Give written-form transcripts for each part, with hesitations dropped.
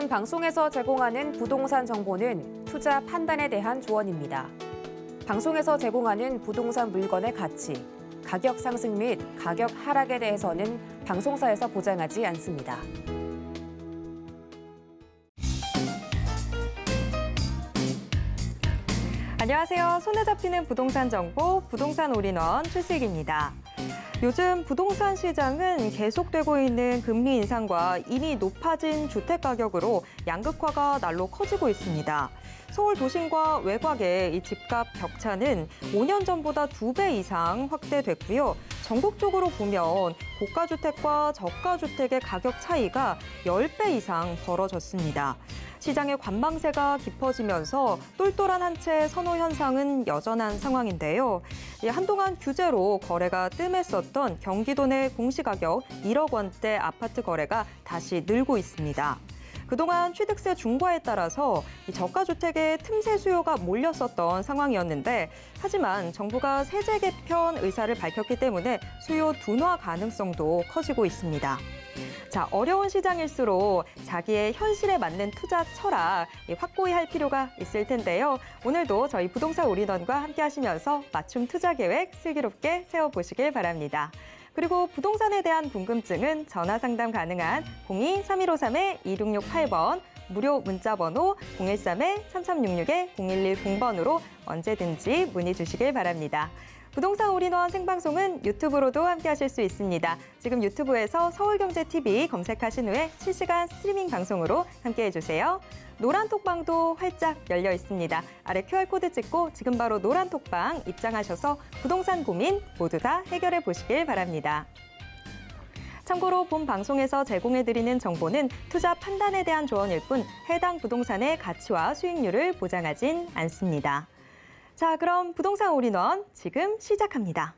본 방송에서 제공하는 부동산 정보는 투자 판단에 대한 조언입니다. 방송에서 제공하는 부동산 물건의 가치, 가격 상승 및 가격 하락에 대해서는 방송사에서 보장하지 않습니다. 안녕하세요. 손에 잡히는 부동산 정보, 부동산 올인원 최슬기입니다. 요즘 부동산 시장은 계속되고 있는 금리 인상과 이미 높아진 주택 가격으로 양극화가 날로 커지고 있습니다. 서울 도심과 외곽의 이 집값 격차는 5년 전보다 2배 이상 확대됐고요. 전국적으로 보면 고가주택과 저가주택의 가격 차이가 10배 이상 벌어졌습니다. 시장의 관망세가 깊어지면서 똘똘한 한 채 선호 현상은 여전한 상황인데요. 한동안 규제로 거래가 뜸했었던 경기도 내 공시가격 1억 원대 아파트 거래가 다시 늘고 있습니다. 그동안 취득세 중과에 따라서 저가주택의 틈새 수요가 몰렸었던 상황이었는데 하지만 정부가 세제 개편 의사를 밝혔기 때문에 수요 둔화 가능성도 커지고 있습니다. 자, 어려운 시장일수록 자기의 현실에 맞는 투자 철학 확고히 할 필요가 있을 텐데요. 오늘도 저희 부동산 올인원과 함께 하시면서 맞춤 투자 계획 슬기롭게 세워보시길 바랍니다. 그리고 부동산에 대한 궁금증은 전화 상담 가능한 02-3153-2668번, 무료 문자 번호 013-3366-0110번으로 언제든지 문의 주시길 바랍니다. 부동산 올인원 생방송은 유튜브로도 함께 하실 수 있습니다. 지금 유튜브에서 서울경제TV 검색하신 후에 실시간 스트리밍 방송으로 함께 해주세요. 노란톡방도 활짝 열려 있습니다. 아래 QR코드 찍고 지금 바로 노란톡방 입장하셔서 부동산 고민 모두 다 해결해 보시길 바랍니다. 참고로 본 방송에서 제공해드리는 정보는 투자 판단에 대한 조언일 뿐 해당 부동산의 가치와 수익률을 보장하진 않습니다. 자, 그럼 부동산 올인원 지금 시작합니다.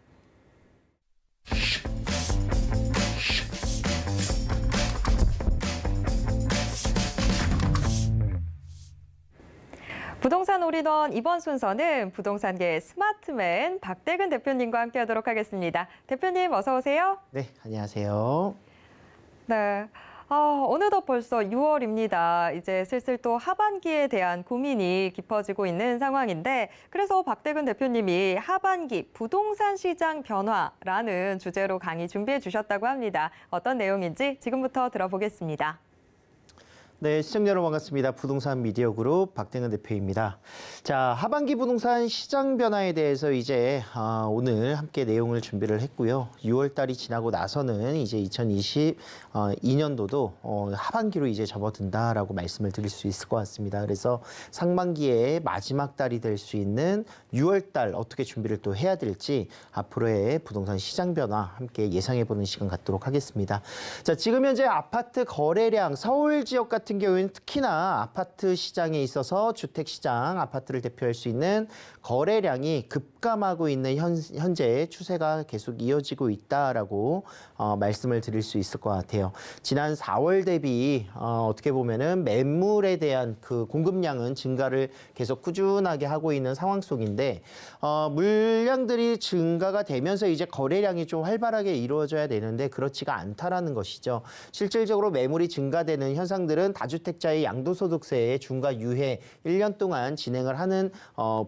부동산 올인원 이번 순서는 부동산계의 스마트맨 박대근 대표님과 함께하도록 하겠습니다. 대표님 어서 오세요. 네, 안녕하세요. 네. 어느덧 벌써 6월입니다. 이제 슬슬 또 하반기에 대한 고민이 깊어지고 있는 상황인데 그래서 박대근 대표님이 하반기 부동산 시장 변화라는 주제로 강의 준비해 주셨다고 합니다. 어떤 내용인지 지금부터 들어보겠습니다. 네, 시청자 여러분 반갑습니다. 부동산 미디어 그룹 박대근 대표입니다. 자, 하반기 부동산 시장 변화에 대해서 이제 오늘 함께 내용을 준비를 했고요. 6월 달이 지나고 나서는 이제 2022년도도 하반기로 이제 접어든다라고 말씀을 드릴 수 있을 것 같습니다. 그래서 상반기의 마지막 달이 될 수 있는 6월 달 어떻게 준비를 또 해야 될지 앞으로의 부동산 시장 변화 함께 예상해보는 시간 갖도록 하겠습니다. 자, 지금 현재 아파트 거래량 서울 지역 같은 경우에는 특히나 아파트 시장에 있어서 주택 시장, 아파트를 대표할 수 있는 거래량이 급감하고 있는 현재 추세가 계속 이어지고 있다라고 말씀을 드릴 수 있을 것 같아요. 지난 4월 대비 어떻게 보면은 매물에 대한 그 공급량은 증가를 계속 꾸준하게 하고 있는 상황 속인데 물량들이 증가가 되면서 이제 거래량이 좀 활발하게 이루어져야 되는데 그렇지가 않다라는 것이죠. 실질적으로 매물이 증가되는 현상들은 다주택자의 양도소득세의 중과 유예 1년 동안 진행을 하는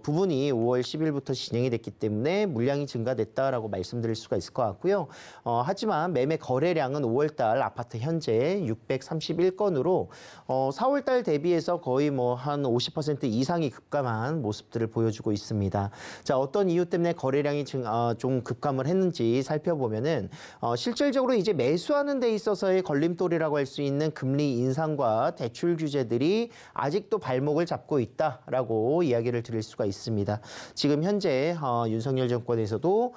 부분이 5월 10일부터 진행이 됐기 때문에 물량이 증가됐다라고 말씀드릴 수가 있을 것 같고요. 하지만 매매 거래량은 5월달 아파트 현재 631건으로 4월달 대비해서 거의 뭐 한 50% 이상이 급감한 모습들을 보여주고 있습니다. 자, 어떤 이유 때문에 거래량이 좀 급감을 했는지 살펴보면은 실질적으로 이제 매수하는 데 있어서의 걸림돌이라고 할 수 있는 금리 인상과 대출 규제들이 아직도 발목을 잡고 있다라고 이야기를 드릴 수가 있습니다. 지금 현재 윤석열 정권에서도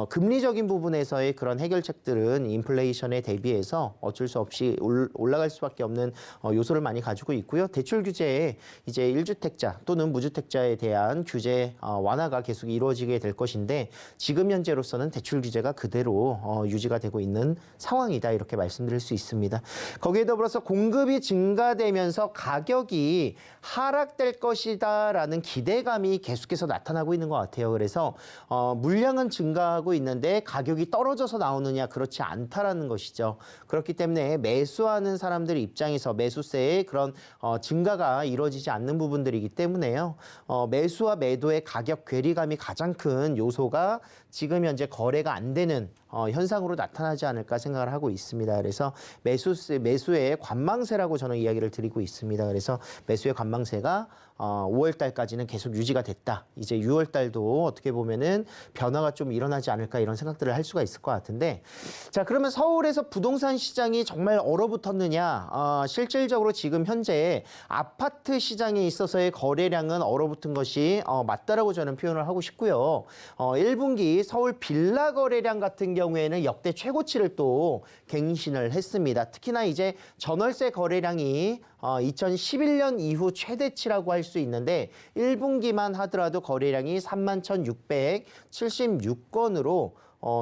금리적인 부분에서의 그런 해결책들은 인플레이션에 대비해서 어쩔 수 없이 올라갈 수밖에 없는 요소를 많이 가지고 있고요. 대출 규제에 이제 1주택자 또는 무주택자에 대한 규제 완화가 계속 이루어지게 될 것인데 지금 현재로서는 대출 규제가 그대로 유지가 되고 있는 상황이다 이렇게 말씀드릴 수 있습니다. 거기에 더불어서 공급이 증가되면서 가격이 하락될 것이다라는 기대감이 계속해서 나타나고 있는 것 같아요. 그래서 물량은 증가 증가하고 있는데 가격이 떨어져서 나오느냐, 그렇지 않다라는 것이죠. 그렇기 때문에 매수하는 사람들의 입장에서 매수세의 그런 증가가 이루어지지 않는 부분들이기 때문에요. 매수와 매도의 가격 괴리감이 가장 큰 요소가 지금 현재 거래가 안 되는 현상으로 나타나지 않을까 생각을 하고 있습니다. 그래서 매수의 관망세라고 저는 이야기를 드리고 있습니다. 그래서 매수의 관망세가 5월 달까지는 계속 유지가 됐다. 이제 6월 달도 어떻게 보면은 변화가 좀 일어나지 않을까 이런 생각들을 할 수가 있을 것 같은데, 자, 그러면 서울에서 부동산 시장이 정말 얼어붙었느냐? 실질적으로 지금 현재 아파트 시장에 있어서의 거래량은 얼어붙은 것이 맞다라고 저는 표현을 하고 싶고요. 1분기 서울 빌라 거래량 같은 경우에는 역대 최고치를 또 갱신을 했습니다. 특히나 이제 전월세 거래량이 2011년 이후 최대치라고 할 수 있는데 1분기만 하더라도 거래량이 31,676건으로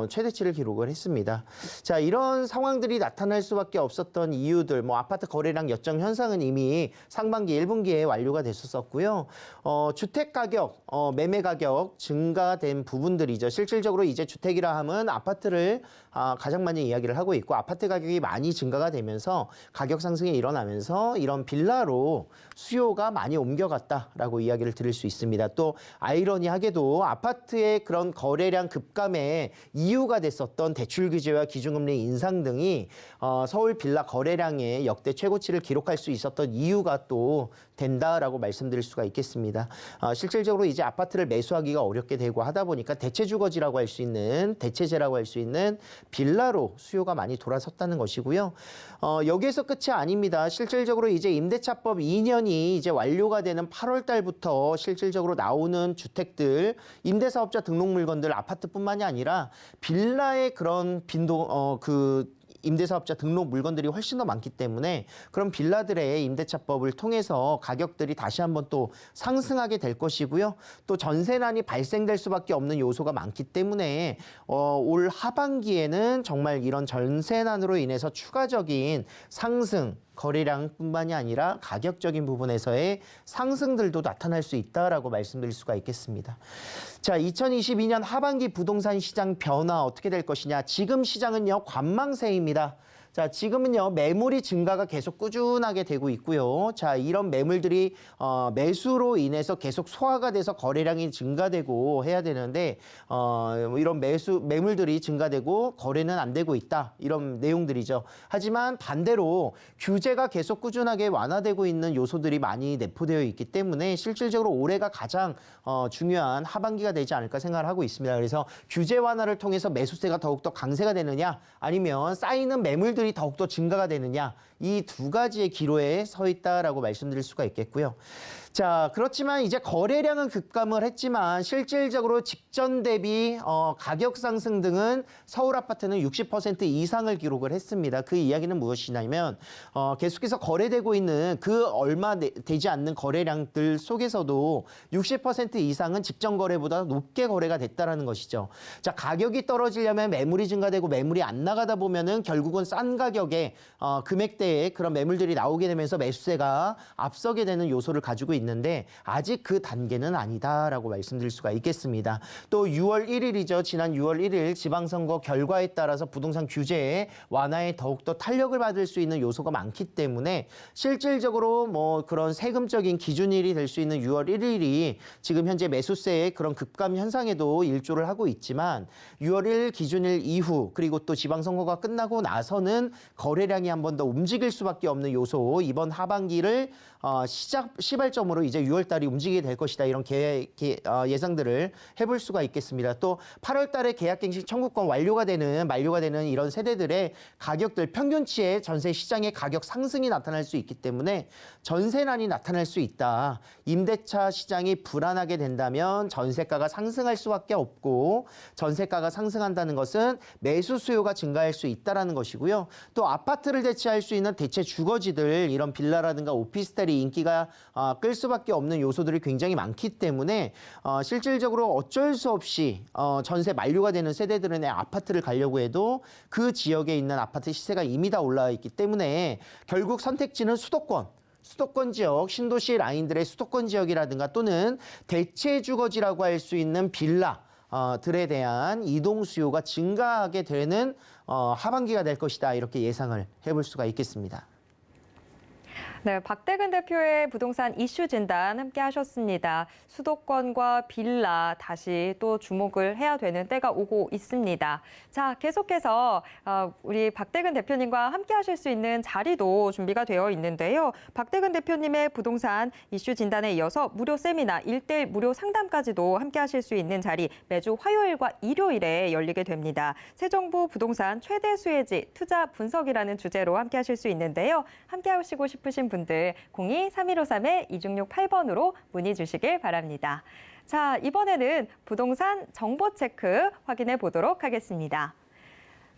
최대치를 기록을 했습니다. 자, 이런 상황들이 나타날 수밖에 없었던 이유들, 뭐 아파트 거래량 역전 현상은 이미 상반기 1분기에 완료가 됐었고요. 주택 가격, 매매 가격 증가된 부분들이죠. 실질적으로 이제 주택이라 하면 아파트를 가장 많이 이야기를 하고 있고, 아파트 가격이 많이 증가가 되면서 가격 상승이 일어나면서 이런 빌라로 수요가 많이 옮겨갔다라고 이야기를 드릴 수 있습니다. 또 아이러니하게도 아파트의 그런 거래량 급감에 이유가 됐었던 대출 규제와 기준금리 인상 등이 서울 빌라 거래량의 역대 최고치를 기록할 수 있었던 이유가 또 된다라고 말씀드릴 수가 있겠습니다. 실질적으로 이제 아파트를 매수하기가 어렵게 되고 하다 보니까 대체주거지라고 할 수 있는, 대체재라고 할 수 있는 빌라로 수요가 많이 돌아섰다는 것이고요. 여기에서 끝이 아닙니다. 실질적으로 이제 임대차법 2년이 이제 완료가 되는 8월 달부터 실질적으로 나오는 주택들, 임대사업자 등록 물건들, 아파트뿐만이 아니라 빌라의 그런 임대사업자 등록 물건들이 훨씬 더 많기 때문에 그런 빌라들의 임대차법을 통해서 가격들이 다시 한번 또 상승하게 될 것이고요. 또 전세난이 발생될 수밖에 없는 요소가 많기 때문에 올 하반기에는 정말 이런 전세난으로 인해서 추가적인 상승, 거래량뿐만이 아니라 가격적인 부분에서의 상승들도 나타날 수 있다라고 말씀드릴 수가 있겠습니다. 자, 2022년 하반기 부동산 시장 변화 어떻게 될 것이냐. 지금 시장은요, 관망세입니다. 자, 지금은요, 매물이 증가가 계속 꾸준하게 되고 있고요. 자, 이런 매물들이 매수로 인해서 계속 소화가 돼서 거래량이 증가되고 해야 되는데 이런 매물들이 증가되고 거래는 안 되고 있다. 이런 내용들이죠. 하지만 반대로 규제가 계속 꾸준하게 완화되고 있는 요소들이 많이 내포되어 있기 때문에 실질적으로 올해가 가장 중요한 하반기가 되지 않을까 생각을 하고 있습니다. 그래서 규제 완화를 통해서 매수세가 더욱더 강세가 되느냐, 아니면 쌓이는 매물들이 더욱더 증가가 되느냐, 이 두 가지의 기로에 서 있다라고 말씀드릴 수가 있겠고요. 자, 그렇지만 이제 거래량은 급감을 했지만 실질적으로 직전 대비 가격 상승 등은 서울 아파트는 60% 이상을 기록을 했습니다. 그 이야기는 무엇이냐면 계속해서 거래되고 있는 그 얼마 되지 않는 거래량들 속에서도 60% 이상은 직전 거래보다 높게 거래가 됐다라는 것이죠. 자, 가격이 떨어지려면 매물이 증가되고 매물이 안 나가다 보면은 결국은 싼 가격에 금액대에 그런 매물들이 나오게 되면서 매수세가 앞서게 되는 요소를 가지고 있는데 아직 그 단계는 아니다라고 말씀드릴 수가 있겠습니다. 또 6월 1일이죠. 지난 6월 1일 지방선거 결과에 따라서 부동산 규제의 완화에 더욱더 탄력을 받을 수 있는 요소가 많기 때문에 실질적으로 뭐 그런 세금적인 기준일이 될 수 있는 6월 1일이 지금 현재 매수세의 그런 급감 현상에도 일조를 하고 있지만 6월 1일 기준일 이후 그리고 또 지방선거가 끝나고 나서는 거래량이 한 번 더 움직일 수밖에 없는 요소, 이번 하반기를 시발점으로 이제 6월 달이 움직이게 될 것이다. 이런 예상들을 해볼 수가 있겠습니다. 또 8월 달에 계약갱신 청구권 만료가 되는 이런 세대들의 가격들, 평균치의 전세 시장의 가격 상승이 나타날 수 있기 때문에 전세난이 나타날 수 있다. 임대차 시장이 불안하게 된다면 전세가가 상승할 수밖에 없고, 전세가가 상승한다는 것은 매수 수요가 증가할 수 있다는 것이고요. 또 아파트를 대체할 수 있는 대체 주거지들, 이런 빌라라든가 오피스텔 인기가 끌 수밖에 없는 요소들이 굉장히 많기 때문에 실질적으로 어쩔 수 없이 전세 만료가 되는 세대들은 아파트를 가려고 해도 그 지역에 있는 아파트 시세가 이미 다 올라와 있기 때문에 결국 선택지는 수도권 지역, 신도시 라인들의 수도권 지역이라든가 또는 대체 주거지라고 할 수 있는 빌라, 들에 대한 이동 수요가 증가하게 되는 하반기가 될 것이다. 이렇게 예상을 해볼 수가 있겠습니다. 네, 박대근 대표의 부동산 이슈 진단 함께 하셨습니다. 수도권과 빌라 다시 또 주목을 해야 되는 때가 오고 있습니다. 자, 계속해서 우리 박대근 대표님과 함께 하실 수 있는 자리도 준비가 되어 있는데요. 박대근 대표님의 부동산 이슈 진단에 이어서 무료 세미나, 1:1 무료 상담까지도 함께 하실 수 있는 자리 매주 화요일과 일요일에 열리게 됩니다. 새 정부 부동산 최대 수혜지 투자 분석이라는 주제로 함께 하실 수 있는데요. 함께 하시고 싶으신 분들 02-3153-2668번으로 문의 주시길 바랍니다. 자, 이번에는 부동산 정보 체크 확인해 보도록 하겠습니다.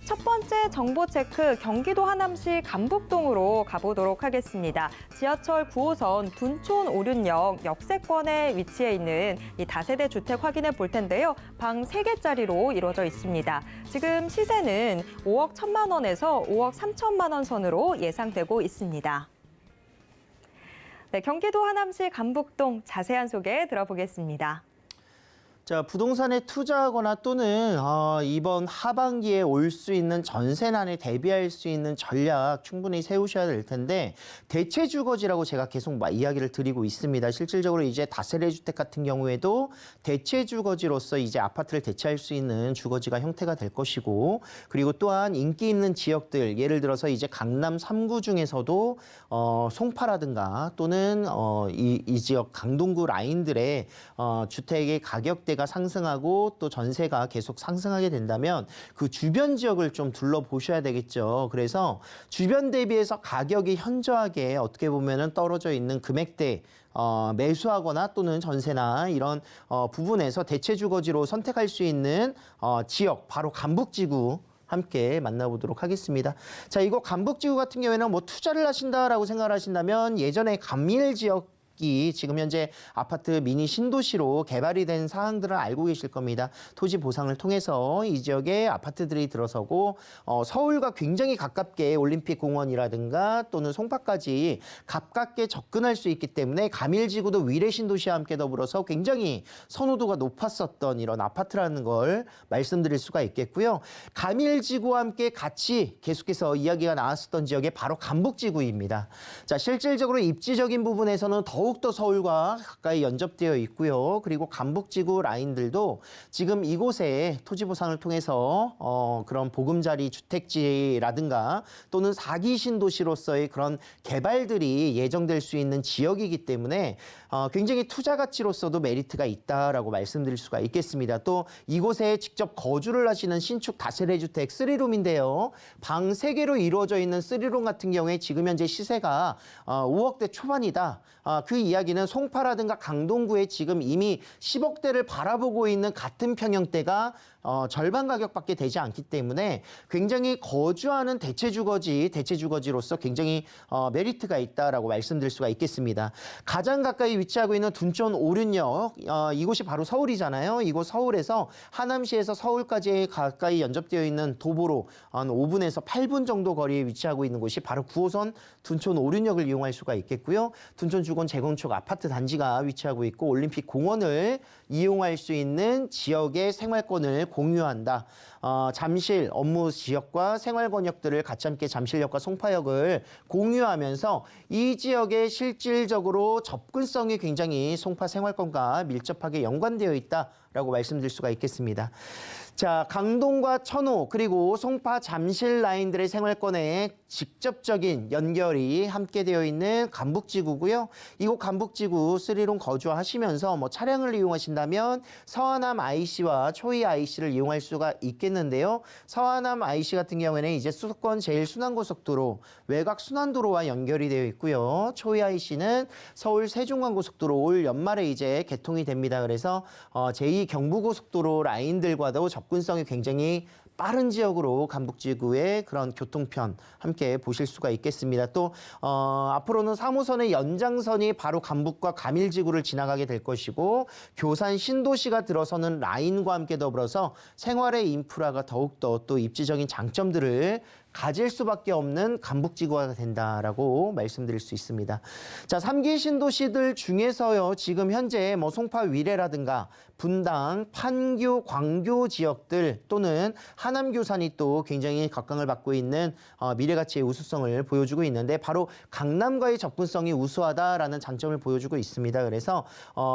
첫 번째 정보 체크 경기도 하남시 감북동으로 가보도록 하겠습니다. 지하철 9호선 둔촌 오륜역 역세권에 위치해 있는 이 다세대 주택 확인해 볼 텐데요. 방 3개짜리로 이루어져 있습니다. 지금 시세는 5억 1천만 원에서 5억 3천만 원 선으로 예상되고 있습니다. 네, 경기도 하남시 감북동 자세한 소개 들어보겠습니다. 자, 부동산에 투자하거나 또는 이번 하반기에 올 수 있는 전세난에 대비할 수 있는 전략 충분히 세우셔야 될 텐데 대체 주거지라고 제가 계속 이야기를 드리고 있습니다. 실질적으로 이제 다세대 주택 같은 경우에도 대체 주거지로서 이제 아파트를 대체할 수 있는 주거지가 형태가 될 것이고 그리고 또한 인기 있는 지역들 예를 들어서 이제 강남 3구 중에서도 송파라든가 또는 이 지역 강동구 라인들의 주택의 가격대가 상승하고 또 전세가 계속 상승하게 된다면 그 주변 지역을 좀 둘러보셔야 되겠죠. 그래서 주변 대비해서 가격이 현저하게 어떻게 보면은 떨어져 있는 금액대 매수하거나 또는 전세나 이런 부분에서 대체 주거지로 선택할 수 있는 지역 바로 감북지구 함께 만나보도록 하겠습니다. 자, 이거 감북지구 같은 경우에는 뭐 투자를 하신다라고 생각을 하신다면 예전에 감밀 지역 지금 현재 아파트 미니 신도시로 개발이 된 사항들을 알고 계실 겁니다. 토지 보상을 통해서 이 지역에 아파트들이 들어서고 서울과 굉장히 가깝게 올림픽공원이라든가 또는 송파까지 가깝게 접근할 수 있기 때문에 가밀지구도 위례 신도시와 함께 더불어서 굉장히 선호도가 높았었던 이런 아파트라는 걸 말씀드릴 수가 있겠고요. 가밀지구와 함께 같이 계속해서 이야기가 나왔었던 지역이 바로 감북지구입니다. 자, 실질적으로 입지적인 부분에서는 더욱더 서울과 가까이 연접되어 있고요. 그리고 감북지구 라인들도 지금 이곳에 토지 보상을 통해서 그런 보금자리 주택지라든가 또는 4기 신도시로서의 그런 개발들이 예정될 수 있는 지역이기 때문에 굉장히 투자 가치로서도 메리트가 있다라고 말씀드릴 수가 있겠습니다. 또 이곳에 직접 거주를 하시는 신축 다세대 주택 3룸인데요. 방 3개로 이루어져 있는 3룸 같은 경우에 지금 현재 시세가 5억대 초반이다. 그 이야기는 송파라든가 강동구에 지금 이미 10억대를 바라보고 있는 같은 평형대가 절반 가격밖에 되지 않기 때문에 굉장히 거주하는 대체 주거지로서 굉장히 메리트가 있다라고 말씀드릴 수가 있겠습니다. 가장 가까이 위치하고 있는 둔촌 오륜역 이곳이 바로 서울이잖아요. 이곳 서울에서 하남시에서 서울까지 가까이 연접되어 있는 도보로 한 5분에서 8분 정도 거리에 위치하고 있는 곳이 바로 9호선 둔촌 오륜역을 이용할 수가 있겠고요. 둔촌 주건 재건축 아파트 단지가 위치하고 있고 올림픽 공원을 이용할 수 있는 지역의 생활권을 공유한다. 잠실 업무 지역과 생활 권역들을 같이 함께 잠실역과 송파역을 공유하면서 이 지역의 실질적으로 접근성이 굉장히 송파 생활권과 밀접하게 연관되어 있다라고 말씀드릴 수가 있겠습니다. 자, 강동과 천호 그리고 송파 잠실 라인들의 생활권에 직접적인 연결이 함께 되어 있는 감북지구고요. 이곳 감북지구 3룸 거주하시면서 뭐 차량을 이용하신다면 서하남 IC와 초이 IC를 이용할 수가 있겠는데요. 서하남 IC 같은 경우에는 이제 수도권 제1순환고속도로 외곽 순환도로와 연결이 되어 있고요. 초이 IC는 서울 세종간고속도로 올 연말에 이제 개통이 됩니다. 그래서 제2 경부고속도로 라인들과도 접근성이 굉장히 빠른 지역으로 감북지구의 그런 교통편 함께 보실 수가 있겠습니다. 또 앞으로는 3호선의 연장선이 바로 감북과 가밀지구를 지나가게 될 것이고 교산 신도시가 들어서는 라인과 함께 더불어서 생활의 인프라가 더욱더 또 입지적인 장점들을 가질 수밖에 없는 간북지구가 된다라고 말씀드릴 수 있습니다. 자, 3기 신도시들 중에서요, 지금 현재 뭐 송파 위례라든가 분당, 판교, 광교 지역들 또는 하남 교산이 또 굉장히 각광을 받고 있는 미래가치의 우수성을 보여주고 있는데 바로 강남과의 접근성이 우수하다라는 장점을 보여주고 있습니다. 그래서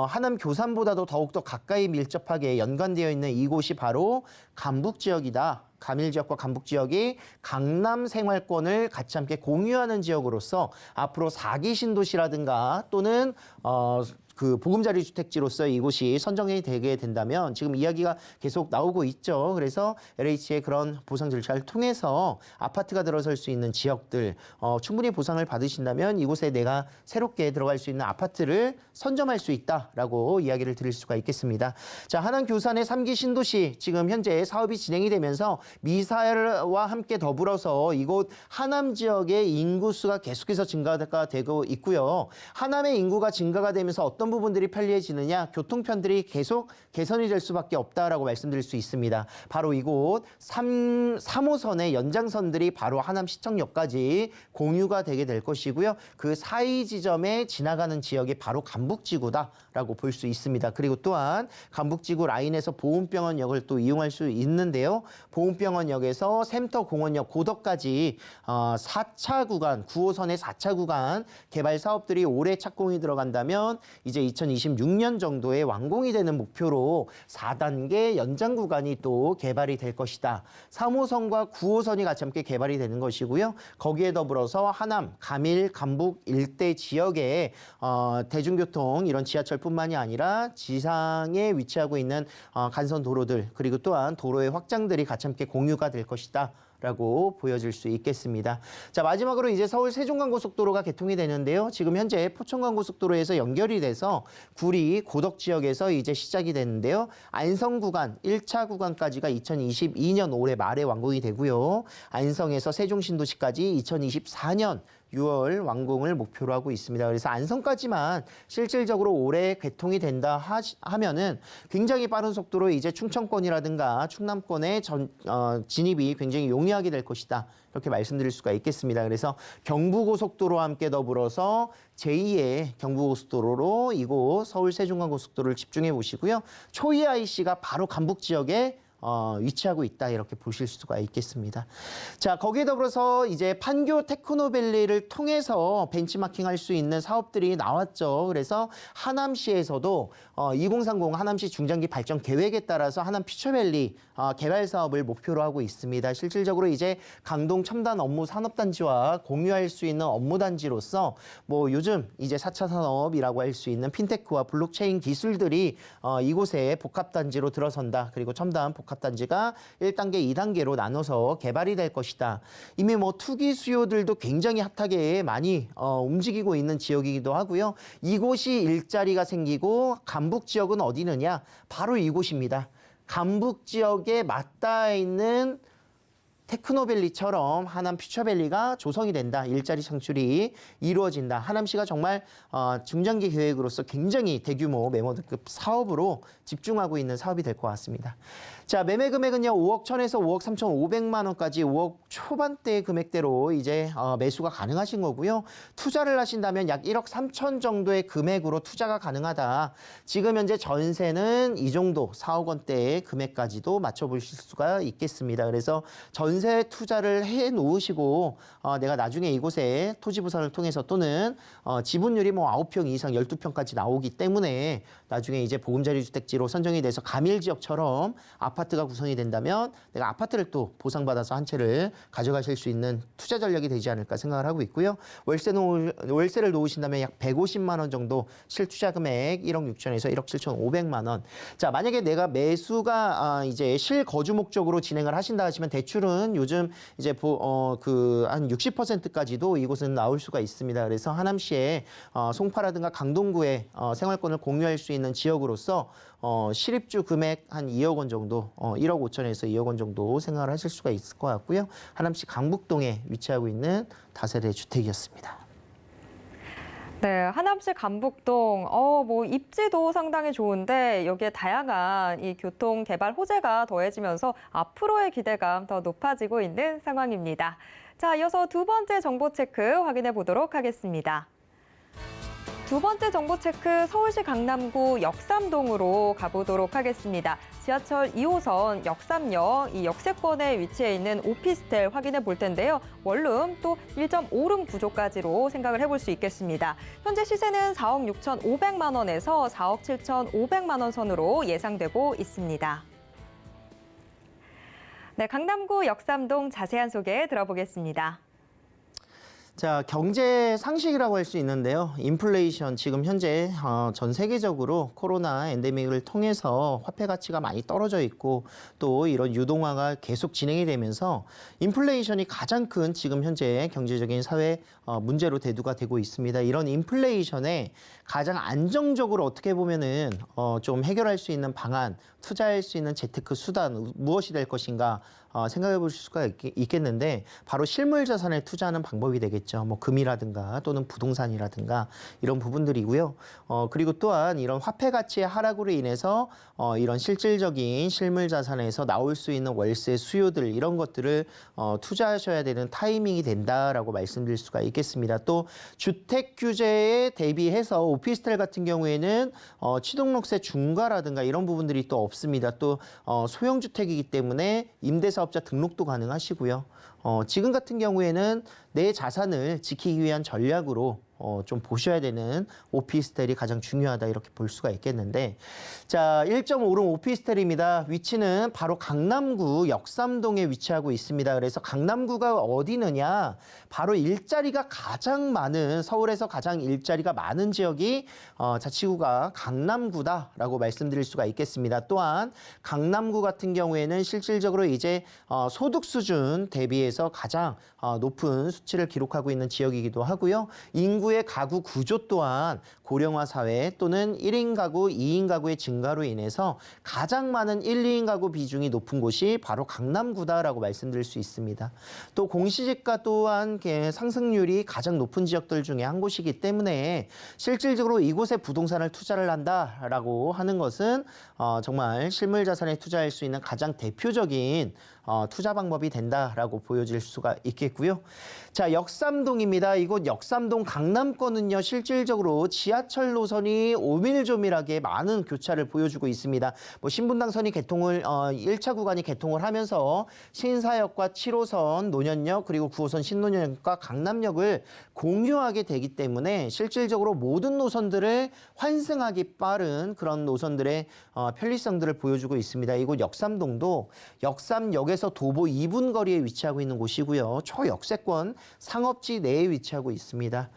하남 교산보다도 더욱더 가까이 밀접하게 연관되어 있는 이곳이 바로 간북 지역이다. 가밀 지역과 간북 지역이 강남 생활권을 같이 함께 공유하는 지역으로서 앞으로 4기 신도시라든가 또는 그 보금자리 주택지로서 이곳이 선정이 되게 된다면 지금 이야기가 계속 나오고 있죠. 그래서 LH의 그런 보상 절차를 통해서 아파트가 들어설 수 있는 지역들 충분히 보상을 받으신다면 이곳에 내가 새롭게 들어갈 수 있는 아파트를 선점할 수 있다라고 이야기를 드릴 수가 있겠습니다. 자, 하남 교산의 3기 신도시 지금 현재 사업이 진행이 되면서 미사일과 함께 더불어서 이곳 하남 지역의 인구수가 계속해서 증가가 되고 있고요. 하남의 인구가 증가가 되면서 어떤 부분들이 편리해지느냐, 교통편들이 계속 개선이 될 수밖에 없다라고 말씀드릴 수 있습니다. 바로 이곳 3호선의 연장선들이 바로 하남시청역까지 공유가 되게 될 것이고요. 그 사이 지점에 지나가는 지역이 바로 간북지구다라고 볼 수 있습니다. 그리고 또한 간북지구 라인에서 보훈병원역을 또 이용할 수 있는데요. 보훈병원역에서 샘터공원역 고덕까지 4차 구간, 9호선의 4차 구간 개발 사업들이 올해 착공이 들어간다면 이제 2026년 정도에 완공이 되는 목표로 4단계 연장 구간이 또 개발이 될 것이다. 3호선과 9호선이 같이 함께 개발이 되는 것이고요. 거기에 더불어서 하남, 가밀, 간북 일대 지역에 대중교통 이런 지하철뿐만이 아니라 지상에 위치하고 있는 간선 도로들 그리고 또한 도로의 확장들이 같이 함께 공유가 될 것이다. 라고 보여질 수 있겠습니다. 자, 마지막으로 이제 서울 세종간고속도로가 개통이 되는데요. 지금 현재 포천간고속도로에서 연결이 돼서 구리 고덕 지역에서 이제 시작이 되는데요. 안성 구간 1차 구간까지가 2022년 올해 말에 완공이 되고요. 안성에서 세종신도시까지 2024년 6월 완공을 목표로 하고 있습니다. 그래서 안성까지만 실질적으로 올해 개통이 된다 하면은 굉장히 빠른 속도로 이제 충청권이라든가 충남권의 진입이 굉장히 용이하게 될 것이다. 이렇게 말씀드릴 수가 있겠습니다. 그래서 경부고속도로와 함께 더불어서 제2의 경부고속도로로 이곳 서울 세종간고속도로를 집중해 보시고요. 초이 IC가 바로 간북 지역에 위치하고 있다 이렇게 보실 수가 있겠습니다. 자, 거기에 더불어서 이제 판교 테크노밸리를 통해서 벤치마킹할 수 있는 사업들이 나왔죠. 그래서 하남시에서도 2030 하남시 중장기 발전 계획에 따라서 하남 퓨처밸리 개발 사업을 목표로 하고 있습니다. 실질적으로 이제 강동 첨단 업무 산업단지와 공유할 수 있는 업무단지로서 뭐 요즘 이제 4차 산업이라고 할 수 있는 핀테크와 블록체인 기술들이 이곳에 복합단지로 들어선다. 그리고 첨단 복합단지가 1단계, 2단계로 나눠서 개발이 될 것이다. 이미 뭐 투기 수요들도 굉장히 핫하게 많이 움직이고 있는 지역이기도 하고요. 이곳이 일자리가 생기고 간북 지역은 어디느냐? 바로 이곳입니다. 간북 지역에 맞닿아 있는 테크노밸리처럼 하남 퓨처밸리가 조성이 된다. 일자리 창출이 이루어진다. 하남시가 정말 중장기 계획으로서 굉장히 대규모 메모드급 사업으로 집중하고 있는 사업이 될 것 같습니다. 자, 매매 금액은요. 5억 1천에서 5억 3,500만 원까지 5억 초반대 금액대로 이제 매수가 가능하신 거고요. 투자를 하신다면 약 1억 3천 정도의 금액으로 투자가 가능하다. 지금 현재 전세는 이 정도 4억 원대의 금액까지도 맞춰보실 수가 있겠습니다. 그래서 전세 투자를 해 놓으시고 내가 나중에 이곳에 토지 부산을 통해서 또는 지분율이 뭐 9평 이상 12평까지 나오기 때문에 나중에 이제 보금자리 주택지로 선정이 돼서 가밀 지역처럼 아파트가 구성이 된다면 내가 아파트를 또 보상받아서 한 채를 가져가실 수 있는 투자 전략이 되지 않을까 생각을 하고 있고요. 월세를 놓으신다면 약 150만 원 정도 실투자 금액 1억 6천에서 1억 7,500만 원. 자, 만약에 내가 매수가 이제 실거주 목적으로 진행을 하신다 하시면 대출은 요즘 이제 한 60%까지도 이곳은 나올 수가 있습니다. 그래서 하남시의 송파라든가 강동구의 생활권을 공유할 수 있는 지역으로서 실입주 금액 한 2억 원 정도, 1억 5천에서 2억 원 정도 생각을 하실 수가 있을 것 같고요. 하남시 강북동에 위치하고 있는 다세대 주택이었습니다. 네, 하남시 감북동, 뭐 입지도 상당히 좋은데 여기에 다양한 이 교통 개발 호재가 더해지면서 앞으로의 기대감 더 높아지고 있는 상황입니다. 자, 이어서 두 번째 정보 체크 확인해 보도록 하겠습니다. 두 번째 정보 체크 서울시 강남구 역삼동으로 가보도록 하겠습니다. 지하철 2호선 역삼역, 이 역세권에 위치해 있는 오피스텔 확인해 볼 텐데요. 원룸 또 1.5룸 구조까지로 생각을 해볼 수 있겠습니다. 현재 시세는 4억 6,500만 원에서 4억 7,500만 원 선으로 예상되고 있습니다. 네, 강남구 역삼동 자세한 소개 들어보겠습니다. 자, 경제 상식이라고 할 수 있는데요. 인플레이션 지금 현재 전 세계적으로 코로나 엔데믹을 통해서 화폐 가치가 많이 떨어져 있고 또 이런 유동화가 계속 진행이 되면서 인플레이션이 가장 큰 지금 현재 경제적인 사회 문제로 대두가 되고 있습니다. 이런 인플레이션에 가장 안정적으로 어떻게 보면은 좀 해결할 수 있는 방안, 투자할 수 있는 재테크 수단 무엇이 될 것인가 생각해 보실 수가 있겠는데 바로 실물 자산에 투자하는 방법이 되겠죠. 뭐 금이라든가 또는 부동산이라든가 이런 부분들이고요. 그리고 또한 이런 화폐 가치의 하락으로 인해서 이런 실질적인 실물 자산에서 나올 수 있는 월세 수요들 이런 것들을 투자하셔야 되는 타이밍이 된다라고 말씀드릴 수가 있겠습니다. 또 주택 규제에 대비해서 오피스텔 같은 경우에는 취득록세 중과라든가 이런 부분들이 또 없습니다. 또 소형 주택이기 때문에 임대사업자 등록도 가능하시고요. 지금 같은 경우에는 내 자산을 지키기 위한 전략으로 좀 보셔야 되는 오피스텔이 가장 중요하다 이렇게 볼 수가 있겠는데 자 1.5룸 오피스텔입니다. 위치는 바로 강남구 역삼동에 위치하고 있습니다. 그래서 강남구가 어디느냐 바로 일자리가 가장 많은 서울에서 가장 일자리가 많은 지역이 자치구가 강남구다라고 말씀드릴 수가 있겠습니다. 또한 강남구 같은 경우에는 실질적으로 이제 소득 수준 대비해서 가장 높은 수치를 기록하고 있는 지역이기도 하고요. 인구의 가구 구조 또한 고령화 사회 또는 1인 가구, 2인 가구의 증가로 인해서 가장 많은 1, 2인 가구 비중이 높은 곳이 바로 강남구다라고 말씀드릴 수 있습니다. 또 공시지가 또한 상승률이 가장 높은 지역들 중에 한 곳이기 때문에 실질적으로 이곳에 부동산을 투자를 한다라고 하는 것은 정말 실물 자산에 투자할 수 있는 가장 대표적인 투자 방법이 된다라고 보여질 수가 있겠고요. 자, 역삼동입니다. 이곳 역삼동 강남권은요, 실질적으로 지하철 노선이 오밀조밀하게 많은 교차를 보여주고 있습니다. 뭐 신분당선이 개통을 1차 구간이 개통을 하면서 신사역과 7호선, 노년역 그리고 9호선 신노년역과 강남역을 공유하게 되기 때문에 실질적으로 모든 노선들을 환승하기 빠른 그런 노선들의 편리성들을 보여주고 있습니다. 이곳 역삼동도 역삼역에서 도보 2분 거리에 위치하고 있는 곳이고요. 초역세권 상업지 내에 위치하고 있습니다.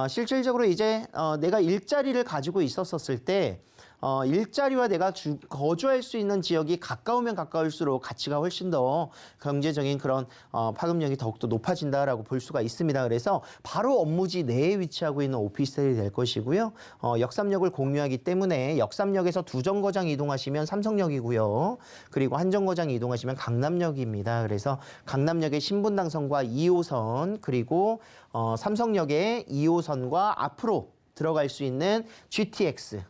실질적으로 이제 내가 일자리를 가지고 있었을 때 일자리와 내가 거주할 수 있는 지역이 가까우면 가까울수록 가치가 훨씬 더 경제적인 그런 파급력이 더욱더 높아진다라고 볼 수가 있습니다. 그래서 바로 업무지 내에 위치하고 있는 오피스텔이 될 것이고요. 역삼역을 공유하기 때문에 역삼역에서 두 정거장 이동하시면 삼성역이고요. 그리고 한 정거장 이동하시면 강남역입니다. 그래서 강남역의 신분당선과 2호선 그리고 삼성역의 2호선과 앞으로 들어갈 수 있는 GTX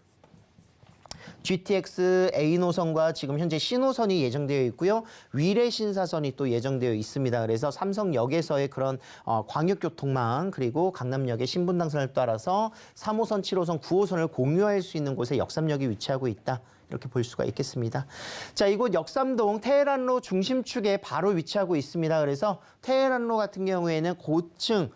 A 노선과 지금 현재 신호선이 예정되어 있고요. 위례 신사선이 또 예정되어 있습니다. 그래서 삼성역에서의 그런 광역교통망 그리고 강남역의 신분당선을 따라서 3호선, 7호선, 9호선을 공유할 수 있는 곳에 역삼역이 위치하고 있다. 이렇게 볼 수가 있겠습니다. 자, 이곳 역삼동 테헤란로 중심축에 바로 위치하고 있습니다. 그래서 테헤란로 같은 경우에는 고층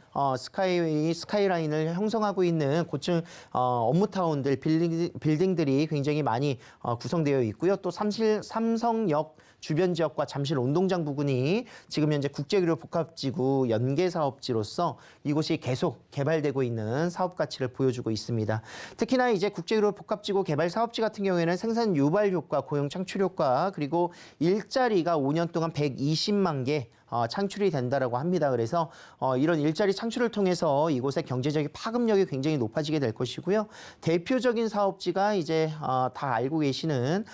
스카이라인을 형성하고 있는 고층 업무타운들, 빌딩들이 굉장히 많이 구성되어 있고요. 또 삼성역 주변 지역과 잠실 운동장 부근이 지금 현재 국제교류 복합지구 연계 사업지로서 이곳이 계속 개발되고 있는 사업 가치를 보여주고 있습니다. 특히나 이제 국제교류 복합지구 개발 사업지 같은 경우에는 생산 유발 효과, 고용 창출 효과, 그리고 일자리가 5년 동안 120만 개 창출이 된다라고 합니다. 그래서 이런 일자리 창출을 통해서 이곳의 경제적인 파급력이 굉장히 높아지게 될 것이고요. 대표적인 사업지가 이제 다 알고 계시는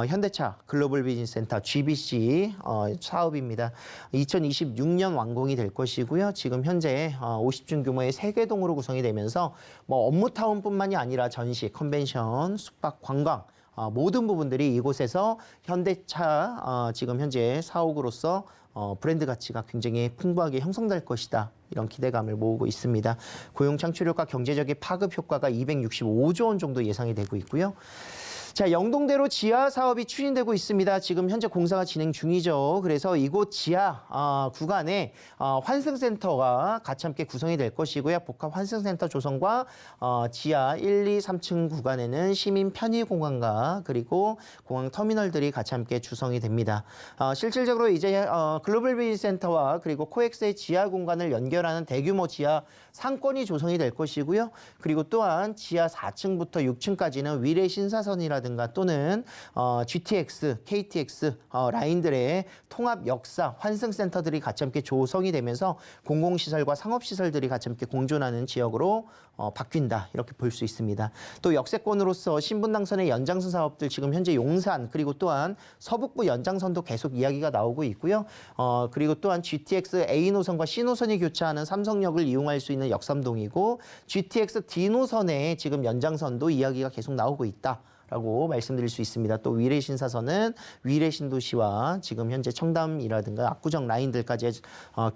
현대차 글로벌 비즈니스 센터 GBC GBC 사업입니다. 2026년 완공이 될 것이고요. 지금 현재 50층 규모의 3개 동으로 구성이 되면서 뭐 업무타운뿐만이 아니라 전시, 컨벤션, 숙박, 관광 모든 부분들이 이곳에서 현대차 지금 현재 사옥으로서 브랜드 가치가 굉장히 풍부하게 형성될 것이다. 이런 기대감을 모으고 있습니다. 고용 창출효과, 경제적인 파급 효과가 265조 원 정도 예상이 되고 있고요. 자, 영동대로 지하 사업이 추진되고 있습니다. 지금 현재 공사가 진행 중이죠. 그래서 이곳 지하 구간에 환승센터가 같이 함께 구성이 될 것이고요. 복합 환승센터 조성과 지하 1, 2, 3층 구간에는 시민 편의 공간과 그리고 공항 터미널들이 같이 함께 구성이 됩니다. 실질적으로 이제 글로벌 비즈니스 센터와 그리고 코엑스의 지하 공간을 연결하는 대규모 지하 상권이 조성이 될 것이고요. 그리고 또한 지하 4층부터 6층까지는 위례 신사선이라든가 또는 GTX, KTX 라인들의 통합 역사 환승센터들이 같이 함께 조성이 되면서 공공시설과 상업시설들이 같이 함께 공존하는 지역으로 바뀐다. 이렇게 볼 수 있습니다. 또 역세권으로서 신분당선의 연장선 사업들 지금 현재 용산 그리고 또한 서북부 연장선도 계속 이야기가 나오고 있고요. 그리고 또한 GTX A 노선과 C 노선이 교차하는 삼성역을 이용할 수 있는 역삼동이고 GTX D 노선의 지금 연장선도 이야기가 계속 나오고 있다. 라고 말씀드릴 수 있습니다. 또 위례 신사선은 위례 신도시와 지금 현재 청담이라든가 압구정 라인들까지의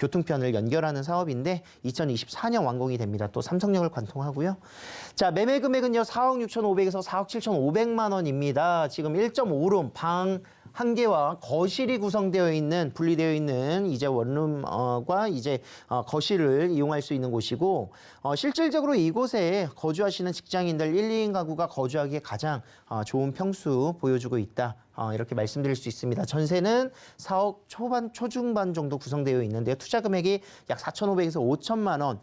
교통편을 연결하는 사업인데 2024년 완공이 됩니다. 또 삼성역을 관통하고요. 자, 매매 금액은요 4억 6,500에서 4억 7,500만 원입니다. 지금 1.5룸 방 1개와 거실이 구성되어 있는 분리되어 있는 이제 원룸과 이제 거실을 이용할 수 있는 곳이고 실질적으로 이곳에 거주하시는 직장인들 1, 2인 가구가 거주하기에 가장 좋은 평수 보여주고 있다. 이렇게 말씀드릴 수 있습니다. 전세는 4억 초반, 초중반 정도 구성되어 있는데요. 투자 금액이 약 4,500에서 5천만 원.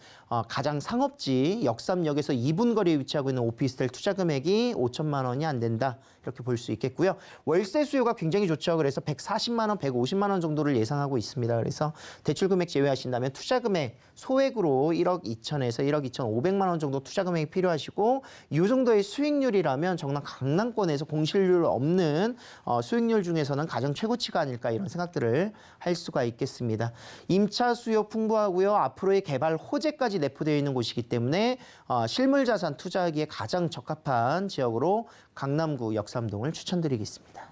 가장 상업지 역삼역에서 2분 거리에 위치하고 있는 오피스텔 투자 금액이 5천만 원이 안 된다. 이렇게 볼 수 있겠고요. 월세 수요가 굉장히 좋죠. 그래서 140만 원, 150만 원 정도를 예상하고 있습니다. 그래서 대출 금액 제외하신다면 투자 금액 소액으로 1억 2천에서 1억 2,500만 원 정도 투자 금액이 필요하시고 이 정도의 수익률이라면 정말 강남권에서 공실률 없는 수익률 중에서는 가장 최고치가 아닐까 이런 생각들을 할 수가 있겠습니다. 임차 수요 풍부하고요. 앞으로의 개발 호재까지 내포되어 있는 곳이기 때문에 실물 자산 투자하기에 가장 적합한 지역으로 강남구 역삼동을 추천드리겠습니다.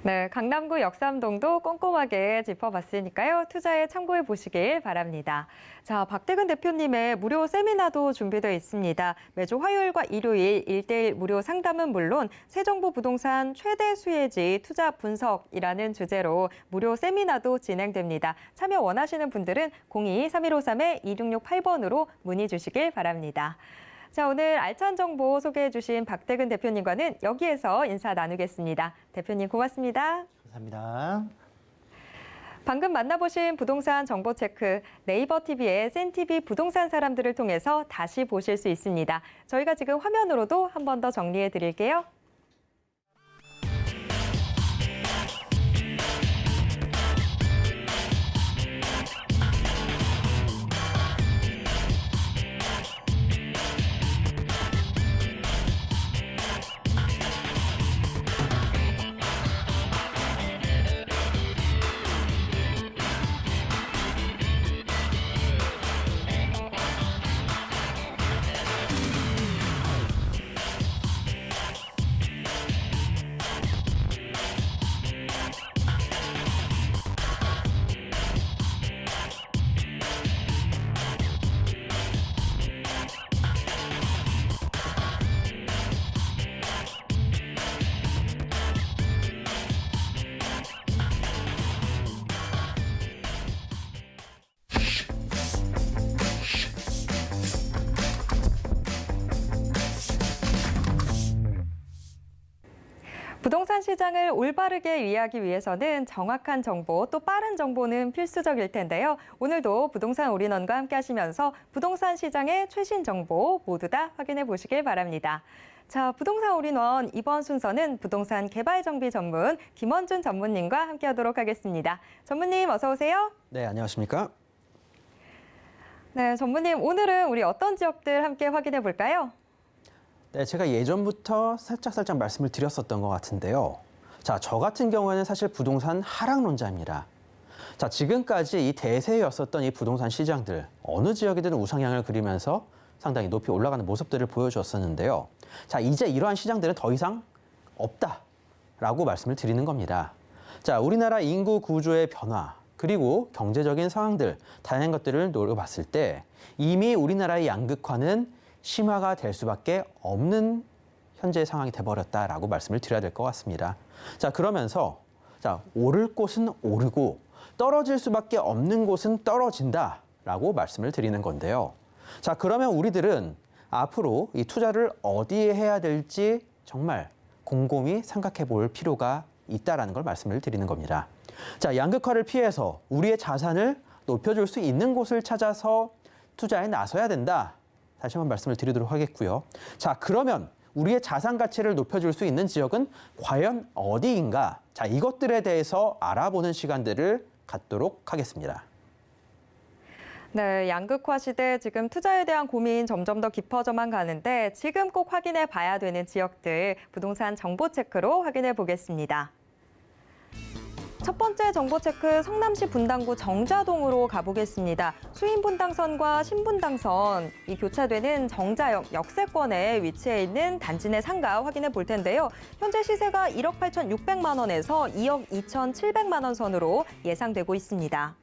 네, 강남구 역삼동도 꼼꼼하게 짚어봤으니까요. 투자에 참고해 보시길 바랍니다. 자, 박태근 대표님의 무료 세미나도 준비되어 있습니다. 매주 화요일과 일요일 1대1 무료 상담은 물론 새정부 부동산 최대 수혜지 투자 분석이라는 주제로 무료 세미나도 진행됩니다. 참여 원하시는 분들은 02-3153-2668번으로 문의 주시길 바랍니다. 자, 오늘 알찬 정보 소개해 주신 박태근 대표님과는 여기에서 인사 나누겠습니다. 대표님 고맙습니다. 감사합니다. 방금 만나보신 부동산 정보 체크 네이버 TV의 센TV 부동산 사람들을 통해서 다시 보실 수 있습니다. 저희가 지금 화면으로도 한 번 더 정리해 드릴게요. 부동산 시장을 올바르게 이해하기 위해서는 정확한 정보, 또 빠른 정보는 필수적일 텐데요. 오늘도 부동산 올인원과 함께 하시면서 부동산 시장의 최신 정보 모두 다 확인해 보시길 바랍니다. 자, 부동산 올인원 이번 순서는 부동산 개발 정비 전문 김원준 전무님과 함께 하도록 하겠습니다. 전무님 어서 오세요. 네, 안녕하십니까? 네, 전무님 오늘은 우리 어떤 지역들 함께 확인해 볼까요? 네, 제가 예전부터 살짝 말씀을 드렸었던 것 같은데요. 자, 저 같은 경우에는 사실 부동산 하락론자입니다. 자, 지금까지 이 대세였었던 이 부동산 시장들 어느 지역이든 우상향을 그리면서 상당히 높이 올라가는 모습들을 보여주었었는데요. 자, 이제 이러한 시장들은 더 이상 없다라고 말씀을 드리는 겁니다. 자, 우리나라 인구 구조의 변화, 그리고 경제적인 상황들, 다양한 것들을 노려봤을 때 이미 우리나라의 양극화는 심화가 될 수밖에 없는 현재의 상황이 돼버렸다라고 말씀을 드려야 될 것 같습니다. 자, 그러면서 자, 오를 곳은 오르고 떨어질 수밖에 없는 곳은 떨어진다라고 말씀을 드리는 건데요. 자, 그러면 우리들은 앞으로 이 투자를 어디에 해야 될지 정말 곰곰이 생각해 볼 필요가 있다라는 걸 말씀을 드리는 겁니다. 자, 양극화를 피해서 우리의 자산을 높여줄 수 있는 곳을 찾아서 투자에 나서야 된다. 다시 한번 말씀을 드리도록 하겠고요. 자, 그러면 우리의 자산 가치를 높여줄 수 있는 지역은 과연 어디인가? 자, 이것들에 대해서 알아보는 시간들을 갖도록 하겠습니다. 네, 양극화 시대 지금 투자에 대한 고민 점점 더 깊어져만 가는데 지금 꼭 확인해 봐야 되는 지역들 부동산 정보 체크로 확인해 보겠습니다. 첫 번째 정보 체크 성남시 분당구 정자동으로 가보겠습니다. 수인분당선과 신분당선 이 교차되는 정자역 역세권에 위치해 있는 단지 내 상가 확인해 볼 텐데요. 현재 시세가 1억 8,600만 원에서 2억 2,700만 원 선으로 예상되고 있습니다.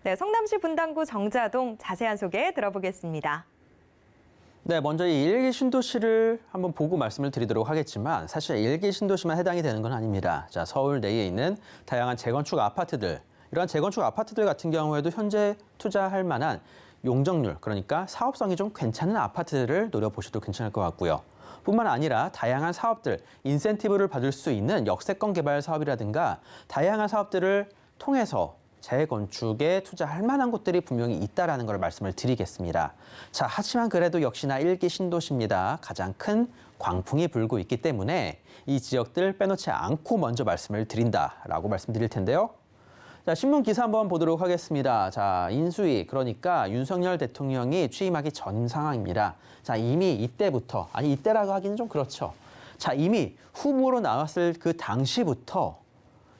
네, 성남시 분당구 정자동 자세한 소개 들어보겠습니다. 네, 먼저 이 일기 신도시를 한번 보고 말씀을 드리도록 하겠지만 사실 일기 신도시만 해당이 되는 건 아닙니다. 자, 서울 내에 있는 다양한 재건축 아파트들, 이러한 재건축 아파트들 같은 경우에도 현재 투자할 만한 용적률, 그러니까 사업성이 좀 괜찮은 아파트들을 노려보셔도 괜찮을 것 같고요. 뿐만 아니라 다양한 사업들, 인센티브를 받을 수 있는 역세권 개발 사업이라든가 다양한 사업들을 통해서 재건축에 투자할 만한 곳들이 분명히 있다라는 걸 말씀을 드리겠습니다. 자, 하지만 그래도 역시나 일기 신도시입니다. 가장 큰 광풍이 불고 있기 때문에 이 지역들 빼놓지 않고 먼저 말씀을 드린다라고 말씀드릴 텐데요. 자, 신문 기사 한번 보도록 하겠습니다. 자, 인수위, 그러니까 윤석열 대통령이 취임하기 전 상황입니다. 자, 이미 이때부터, 아니 이때라고 하기는 좀 그렇죠. 자, 이미 후보로 나왔을 그 당시부터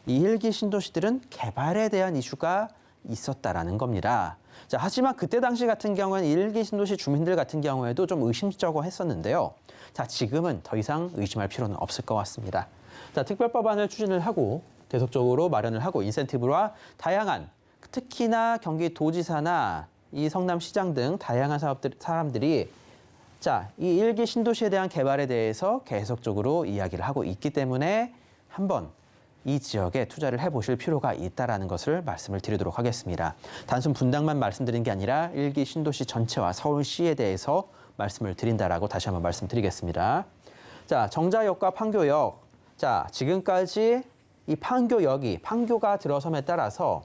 이 일기 신도시들은 개발에 대한 이슈가 있었다라는 겁니다. 자, 하지만 그때 당시 같은 경우는 일기 신도시 주민들 같은 경우에도 좀 의심스러워 했었는데요. 자, 지금은 더 이상 의심할 필요는 없을 것 같습니다. 자, 특별법안을 추진을 하고 계속적으로 마련을 하고 인센티브와 다양한 특히나 경기도지사나 이 성남시장 등 다양한 사람들이 자, 이 일기 신도시에 대한 개발에 대해서 계속적으로 이야기를 하고 있기 때문에 한번 이 지역에 투자를 해보실 필요가 있다는 것을 말씀을 드리도록 하겠습니다. 단순 분당만 말씀드린 게 아니라 일기 신도시 전체와 서울시에 대해서 말씀을 드린다라고 다시 한번 말씀드리겠습니다. 자, 정자역과 판교역. 자, 지금까지 이 판교가 들어섬에 따라서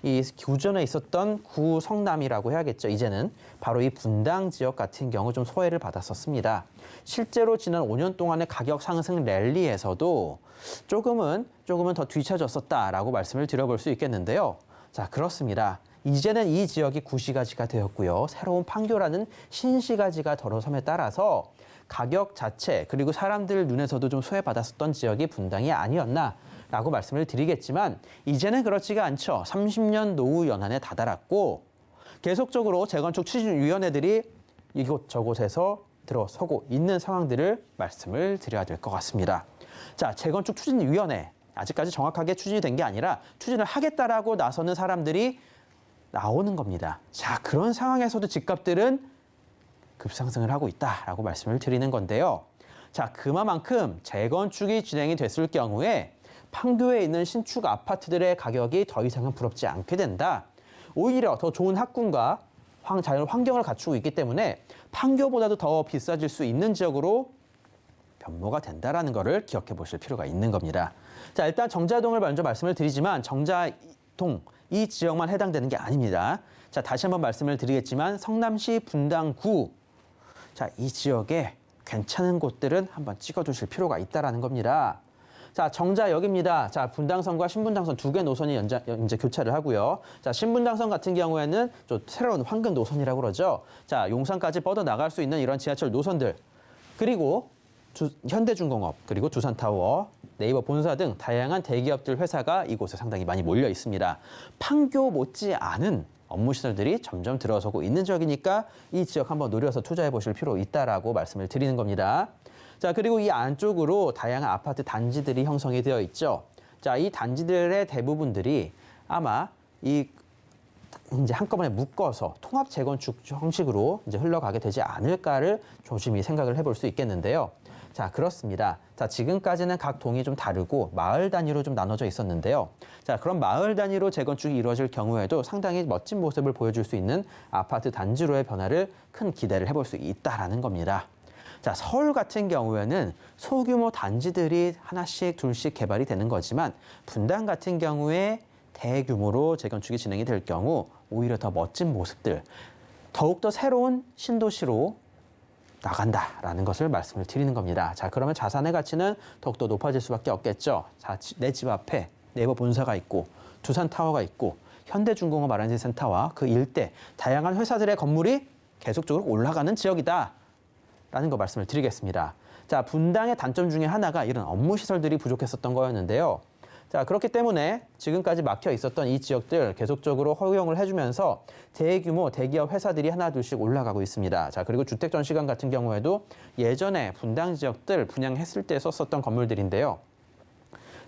이 기존에 있었던 구 성남이라고 해야겠죠. 이제는 바로 이 분당 지역 같은 경우 좀 소외를 받았었습니다. 실제로 지난 5년 동안의 가격 상승 랠리에서도 조금은 더 뒤처졌었다라고 말씀을 드려볼 수 있겠는데요. 자, 그렇습니다. 이제는 이 지역이 구시가지가 되었고요. 새로운 판교라는 신시가지가 들어섬에 따라서 가격 자체 그리고 사람들 눈에서도 좀 소외받았었던 지역이 분당이 아니었나라고 말씀을 드리겠지만 이제는 그렇지가 않죠. 30년 노후 연한에 다다랐고 계속적으로 재건축 추진위원회들이 이곳저곳에서 들어서고 있는 상황들을 말씀을 드려야 될 것 같습니다. 자, 재건축 추진위원회 아직까지 정확하게 추진이 된 게 아니라 추진을 하겠다라고 나서는 사람들이 나오는 겁니다. 자, 그런 상황에서도 집값들은 급상승을 하고 있다라고 말씀을 드리는 건데요. 자, 그만큼 재건축이 진행이 됐을 경우에 판교에 있는 신축 아파트들의 가격이 더 이상은 부럽지 않게 된다. 오히려 더 좋은 학군과 자연 환경을 갖추고 있기 때문에 판교보다도 더 비싸질 수 있는 지역으로 변모가 된다라는 것을 기억해 보실 필요가 있는 겁니다. 자, 일단 정자동을 먼저 말씀을 드리지만 정자동 이 지역만 해당되는 게 아닙니다. 자, 다시 한번 말씀을 드리겠지만 성남시 분당구 자, 이 지역에 괜찮은 곳들은 한번 찍어두실 필요가 있다라는 겁니다. 자, 정자역입니다. 자, 분당선과 신분당선 두 개 노선이 이제 교차를 하고요. 자, 신분당선 같은 경우에는 좀 새로운 황금 노선이라고 그러죠. 자, 용산까지 뻗어 나갈 수 있는 이런 지하철 노선들. 그리고 현대중공업, 그리고 두산타워, 네이버 본사 등 다양한 대기업들 회사가 이곳에 상당히 많이 몰려 있습니다. 판교 못지 않은 업무 시설들이 점점 들어서고 있는 지역이니까 이 지역 한번 노려서 투자해 보실 필요 있다라고 말씀을 드리는 겁니다. 자, 그리고 이 안쪽으로 다양한 아파트 단지들이 형성이 되어 있죠. 자, 이 단지들의 대부분들이 아마 이제 한꺼번에 묶어서 통합 재건축 형식으로 이제 흘러가게 되지 않을까를 조심히 생각을 해볼 수 있겠는데요. 자, 그렇습니다. 자, 지금까지는 각 동이 좀 다르고 마을 단위로 좀 나눠져 있었는데요. 자, 그럼 마을 단위로 재건축이 이루어질 경우에도 상당히 멋진 모습을 보여줄 수 있는 아파트 단지로의 변화를 큰 기대를 해볼 수 있다라는 겁니다. 자, 서울 같은 경우에는 소규모 단지들이 하나씩 둘씩 개발이 되는 거지만 분당 같은 경우에 대규모로 재건축이 진행이 될 경우 오히려 더 멋진 모습들, 더욱더 새로운 신도시로 나간다라는 것을 말씀을 드리는 겁니다. 자, 그러면 자산의 가치는 더욱더 높아질 수밖에 없겠죠. 자, 내 집 앞에 네이버 본사가 있고 두산타워가 있고 현대중공업 R&D 센터와 그 일대 다양한 회사들의 건물이 계속적으로 올라가는 지역이다. 라는 거 말씀을 드리겠습니다. 자, 분당의 단점 중에 하나가 이런 업무 시설들이 부족했었던 거였는데요. 자, 그렇기 때문에 지금까지 막혀 있었던 이 지역들 계속적으로 허용을 해주면서 대규모 대기업 회사들이 하나둘씩 올라가고 있습니다. 자, 그리고 주택 전시관 같은 경우에도 예전에 분당 지역들 분양했을 때 썼었던 건물들인데요.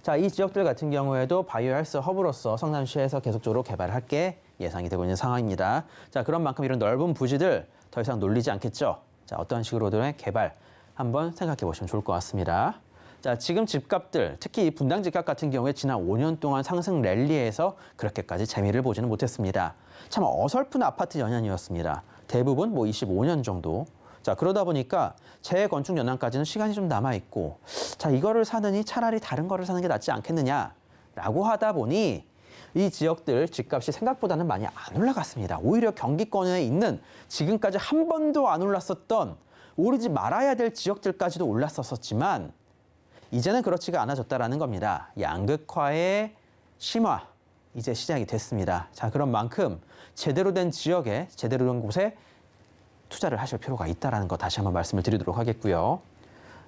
자, 이 지역들 같은 경우에도 바이오 헬스 허브로서 성남시에서 계속적으로 개발할 게 예상이 되고 있는 상황입니다. 자, 그런 만큼 이런 넓은 부지들 더 이상 놀리지 않겠죠. 자, 어떤 식으로든의 개발 한번 생각해 보시면 좋을 것 같습니다. 자, 지금 집값들, 특히 이 분당 집값 같은 경우에 지난 5년 동안 상승 랠리에서 그렇게까지 재미를 보지는 못했습니다. 참 어설픈 아파트 연연이었습니다. 대부분 25년 정도. 자, 그러다 보니까 재건축 연한까지는 시간이 좀 남아있고, 자, 이거를 사느니 차라리 다른 거를 사는 게 낫지 않겠느냐라고 하다 보니 이 지역들 집값이 생각보다는 많이 안 올라갔습니다. 오히려 경기권에 있는 지금까지 한 번도 안 올랐었던 오르지 말아야 될 지역들까지도 올랐었지만 이제는 그렇지가 않아졌다라는 겁니다. 양극화의 심화, 이제 시작이 됐습니다. 자, 그런 만큼 제대로 된 지역에, 제대로 된 곳에 투자를 하실 필요가 있다는 거 다시 한번 말씀을 드리도록 하겠고요.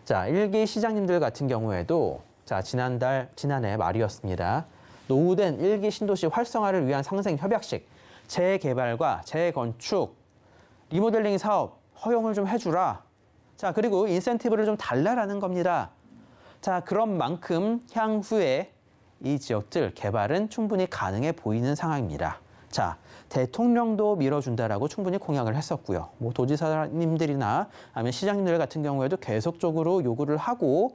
자, 일기 시장님들 같은 경우에도 자, 지난해 말이었습니다. 노후된 일기 신도시 활성화를 위한 상생 협약식, 재개발과 재건축, 리모델링 사업 허용을 좀 해주라. 자, 그리고 인센티브를 좀 달라라는 겁니다. 자, 그런 만큼 향후에 이 지역들 개발은 충분히 가능해 보이는 상황입니다. 자, 대통령도 밀어준다라고 충분히 공약을 했었고요. 뭐 도지사님들이나 아니면 시장님들 같은 경우에도 계속적으로 요구를 하고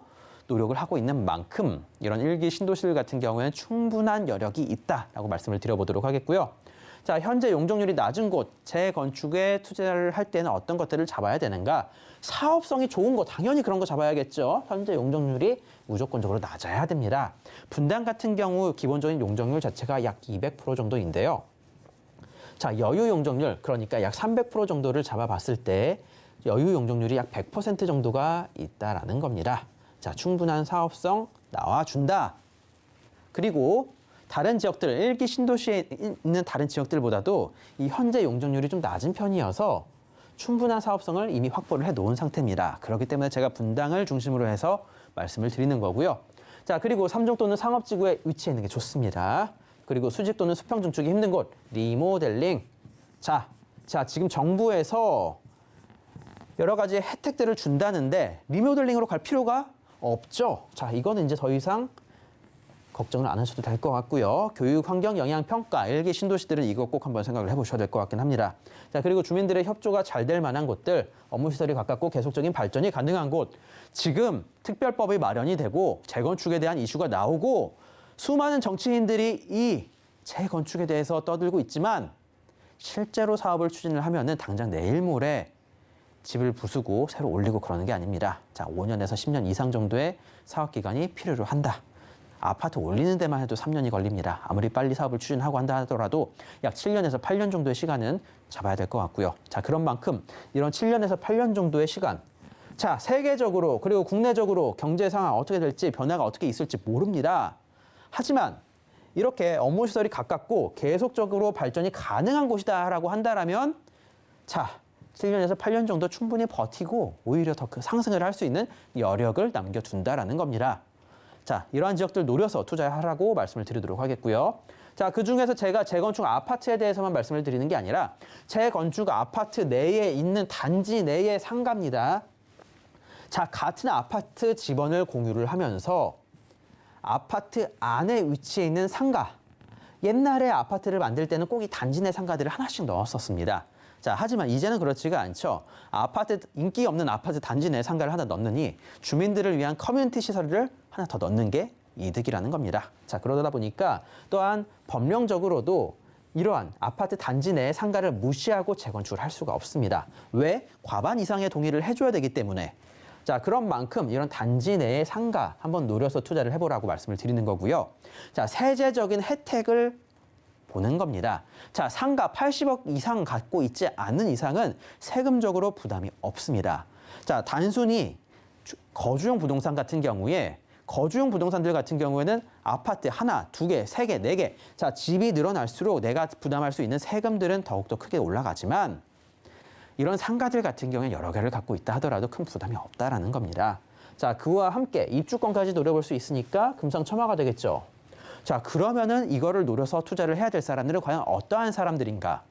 노력을 하고 있는 만큼 이런 일기 신도시들 같은 경우에는 충분한 여력이 있다라고 말씀을 드려보도록 하겠고요. 자, 현재 용적률이 낮은 곳, 재건축에 투자를 할 때는 어떤 것들을 잡아야 되는가? 사업성이 좋은 거, 당연히 그런 거 잡아야겠죠. 현재 용적률이 무조건적으로 낮아야 됩니다. 분당 같은 경우 기본적인 용적률 자체가 약 200% 정도인데요. 자, 여유 용적률, 그러니까 약 300% 정도를 잡아봤을 때 여유 용적률이 약 100% 정도가 있다라는 겁니다. 자, 충분한 사업성 나와준다. 그리고 다른 지역들, 일기 신도시에 있는 다른 지역들보다도 이 현재 용적률이 좀 낮은 편이어서 충분한 사업성을 이미 확보를 해놓은 상태입니다. 그렇기 때문에 제가 분당을 중심으로 해서 말씀을 드리는 거고요. 자, 그리고 삼종 또는 상업지구에 위치해 있는 게 좋습니다. 그리고 수직 또는 수평 증축이 힘든 곳, 리모델링. 자, 지금 정부에서 여러 가지 혜택들을 준다는데 리모델링으로 갈 필요가 없죠. 자, 이거는 이제 더 이상 걱정을 안 하셔도 될 것 같고요. 교육, 환경, 영향, 평가, 일기 신도시들은 이거 꼭 한번 생각을 해보셔야 될 것 같긴 합니다. 자, 그리고 주민들의 협조가 잘 될 만한 곳들, 업무시설이 가깝고 계속적인 발전이 가능한 곳, 지금 특별법이 마련이 되고 재건축에 대한 이슈가 나오고 수많은 정치인들이 이 재건축에 대해서 떠들고 있지만 실제로 사업을 추진을 하면은 당장 내일 모레 집을 부수고 새로 올리고 그러는 게 아닙니다. 자, 5년에서 10년 이상 정도의 사업 기간이 필요로 한다. 아파트 올리는 데만 해도 3년이 걸립니다. 아무리 빨리 사업을 추진하고 한다 하더라도 약 7년에서 8년 정도의 시간은 잡아야 될 것 같고요. 자, 그런 만큼 이런 7년에서 8년 정도의 시간. 자, 세계적으로 그리고 국내적으로 경제 상황 어떻게 될지 변화가 어떻게 있을지 모릅니다. 하지만 이렇게 업무시설이 가깝고 계속적으로 발전이 가능한 곳이다라고 한다라면 자, 7년에서 8년 정도 충분히 버티고 오히려 더 그 상승을 할 수 있는 여력을 남겨둔다라는 겁니다. 자, 이러한 지역들 노려서 투자하라고 말씀을 드리도록 하겠고요. 자, 그중에서 제가 재건축 아파트에 대해서만 말씀을 드리는 게 아니라 재건축 아파트 내에 있는 단지 내의 상가입니다. 자, 같은 아파트 지번을 공유를 하면서 아파트 안에 위치해 있는 상가. 옛날에 아파트를 만들 때는 꼭 이 단지 내 상가들을 하나씩 넣었었습니다. 자, 하지만 이제는 그렇지가 않죠. 인기 없는 아파트 단지 내 상가를 하나 넣느니 주민들을 위한 커뮤니티 시설을 하나 더 넣는 게 이득이라는 겁니다. 자, 그러다 보니까 또한 법령적으로도 이러한 아파트 단지 내의 상가를 무시하고 재건축을 할 수가 없습니다. 왜? 과반 이상의 동의를 해줘야 되기 때문에. 자, 그런 만큼 이런 단지 내의 상가 한번 노려서 투자를 해보라고 말씀을 드리는 거고요. 자, 세제적인 혜택을 보는 겁니다. 자, 상가 80억 이상 갖고 있지 않는 이상은 세금적으로 부담이 없습니다. 자, 단순히 거주용 부동산 같은 경우에 거주용 부동산들 같은 경우에는 아파트 하나, 두 개, 세 개, 네 개. 자, 집이 늘어날수록 내가 부담할 수 있는 세금들은 더욱더 크게 올라가지만 이런 상가들 같은 경우에 여러 개를 갖고 있다 하더라도 큰 부담이 없다라는 겁니다. 자, 그와 함께 입주권까지 노려볼 수 있으니까 금상첨화가 되겠죠. 자, 그러면은 이거를 노려서 투자를 해야 될 사람들은 과연 어떠한 사람들인가?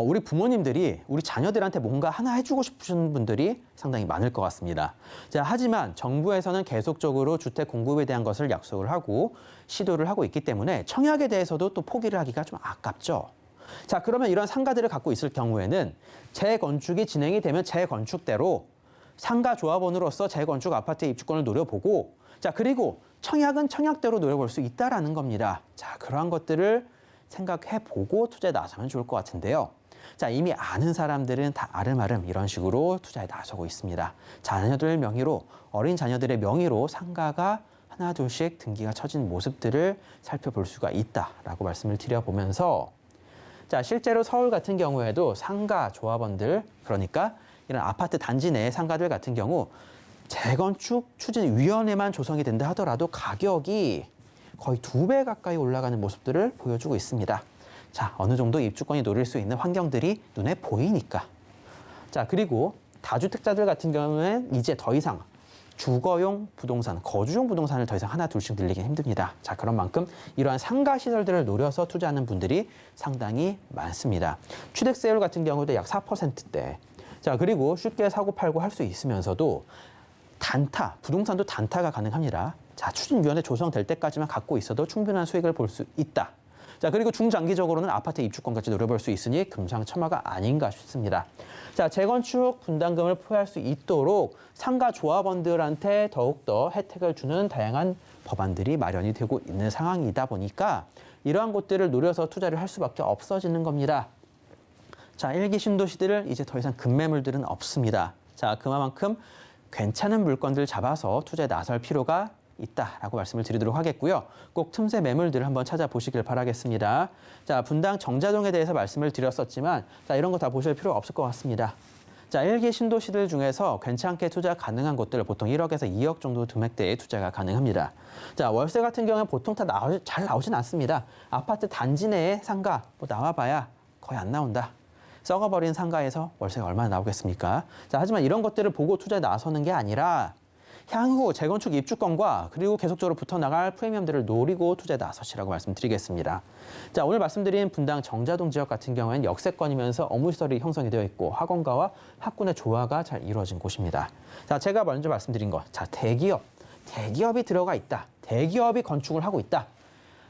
우리 부모님들이 우리 자녀들한테 뭔가 하나 해주고 싶으신 분들이 상당히 많을 것 같습니다. 자, 하지만 정부에서는 계속적으로 주택 공급에 대한 것을 약속을 하고 시도를 하고 있기 때문에 청약에 대해서도 또 포기를 하기가 좀 아깝죠. 자, 그러면 이런 상가들을 갖고 있을 경우에는 재건축이 진행이 되면 재건축대로 상가 조합원으로서 재건축 아파트의 입주권을 노려보고, 자, 그리고 청약은 청약대로 노려볼 수 있다라는 겁니다. 자, 그러한 것들을 생각해보고 투자에 나서면 좋을 것 같은데요. 자, 이미 아는 사람들은 다 아름아름 이런 식으로 투자에 나서고 있습니다. 자녀들 명의로, 어린 자녀들의 명의로 상가가 하나 둘씩 등기가 쳐진 모습들을 살펴볼 수가 있다라고 말씀을 드려보면서, 자, 실제로 서울 같은 경우에도 상가 조합원들, 그러니까 이런 아파트 단지 내의 상가들 같은 경우 재건축 추진위원회만 조성이 된다 하더라도 가격이 거의 2배 가까이 올라가는 모습들을 보여주고 있습니다. 자, 어느 정도 입주권이 노릴 수 있는 환경들이 눈에 보이니까. 자, 그리고 다주택자들 같은 경우는 이제 더 이상 주거용 부동산, 거주용 부동산을 더 이상 하나 둘씩 늘리긴 힘듭니다. 자, 그런 만큼 이러한 상가 시설들을 노려서 투자하는 분들이 상당히 많습니다. 취득세율 같은 경우도 약 4%대. 자, 그리고 쉽게 사고 팔고 할 수 있으면서도 단타, 부동산도 단타가 가능합니다. 자, 추진위원회 조성될 때까지만 갖고 있어도 충분한 수익을 볼 수 있다. 자, 그리고 중장기적으로는 아파트 입주권까지 노려볼 수 있으니 금상첨화가 아닌가 싶습니다. 자, 재건축 분담금을 포함할 수 있도록 상가 조합원들한테 더욱더 혜택을 주는 다양한 법안들이 마련이 되고 있는 상황이다 보니까 이러한 곳들을 노려서 투자를 할 수밖에 없어지는 겁니다. 자, 일기 신도시들 이제 더 이상 급매물들은 없습니다. 자, 그만큼 괜찮은 물건들 잡아서 투자에 나설 필요가 있다라고 말씀을 드리도록 하겠고요. 꼭 틈새 매물들을 한번 찾아보시길 바라겠습니다. 자, 분당 정자동에 대해서 말씀을 드렸었지만, 자, 이런 거 다 보실 필요 없을 것 같습니다. 자, 일기 신도시들 중에서 괜찮게 투자 가능한 곳들 보통 1억에서 2억 정도 금액대의 투자가 가능합니다. 자, 월세 같은 경우는 보통 다 잘 나오진 않습니다. 아파트 단지 내에 상가 뭐 나와봐야 거의 안 나온다. 썩어버린 상가에서 월세가 얼마나 나오겠습니까? 자, 하지만 이런 것들을 보고 투자에 나서는 게 아니라 향후 재건축 입주권과 그리고 계속적으로 붙어나갈 프리미엄들을 노리고 투자에 나서시라고 말씀드리겠습니다. 자, 오늘 말씀드린 분당 정자동 지역 같은 경우에는 역세권이면서 업무시설이 형성이 되어 있고 학원가와 학군의 조화가 잘 이루어진 곳입니다. 자, 제가 먼저 말씀드린 것, 자, 대기업이 들어가 있다. 대기업이 건축을 하고 있다.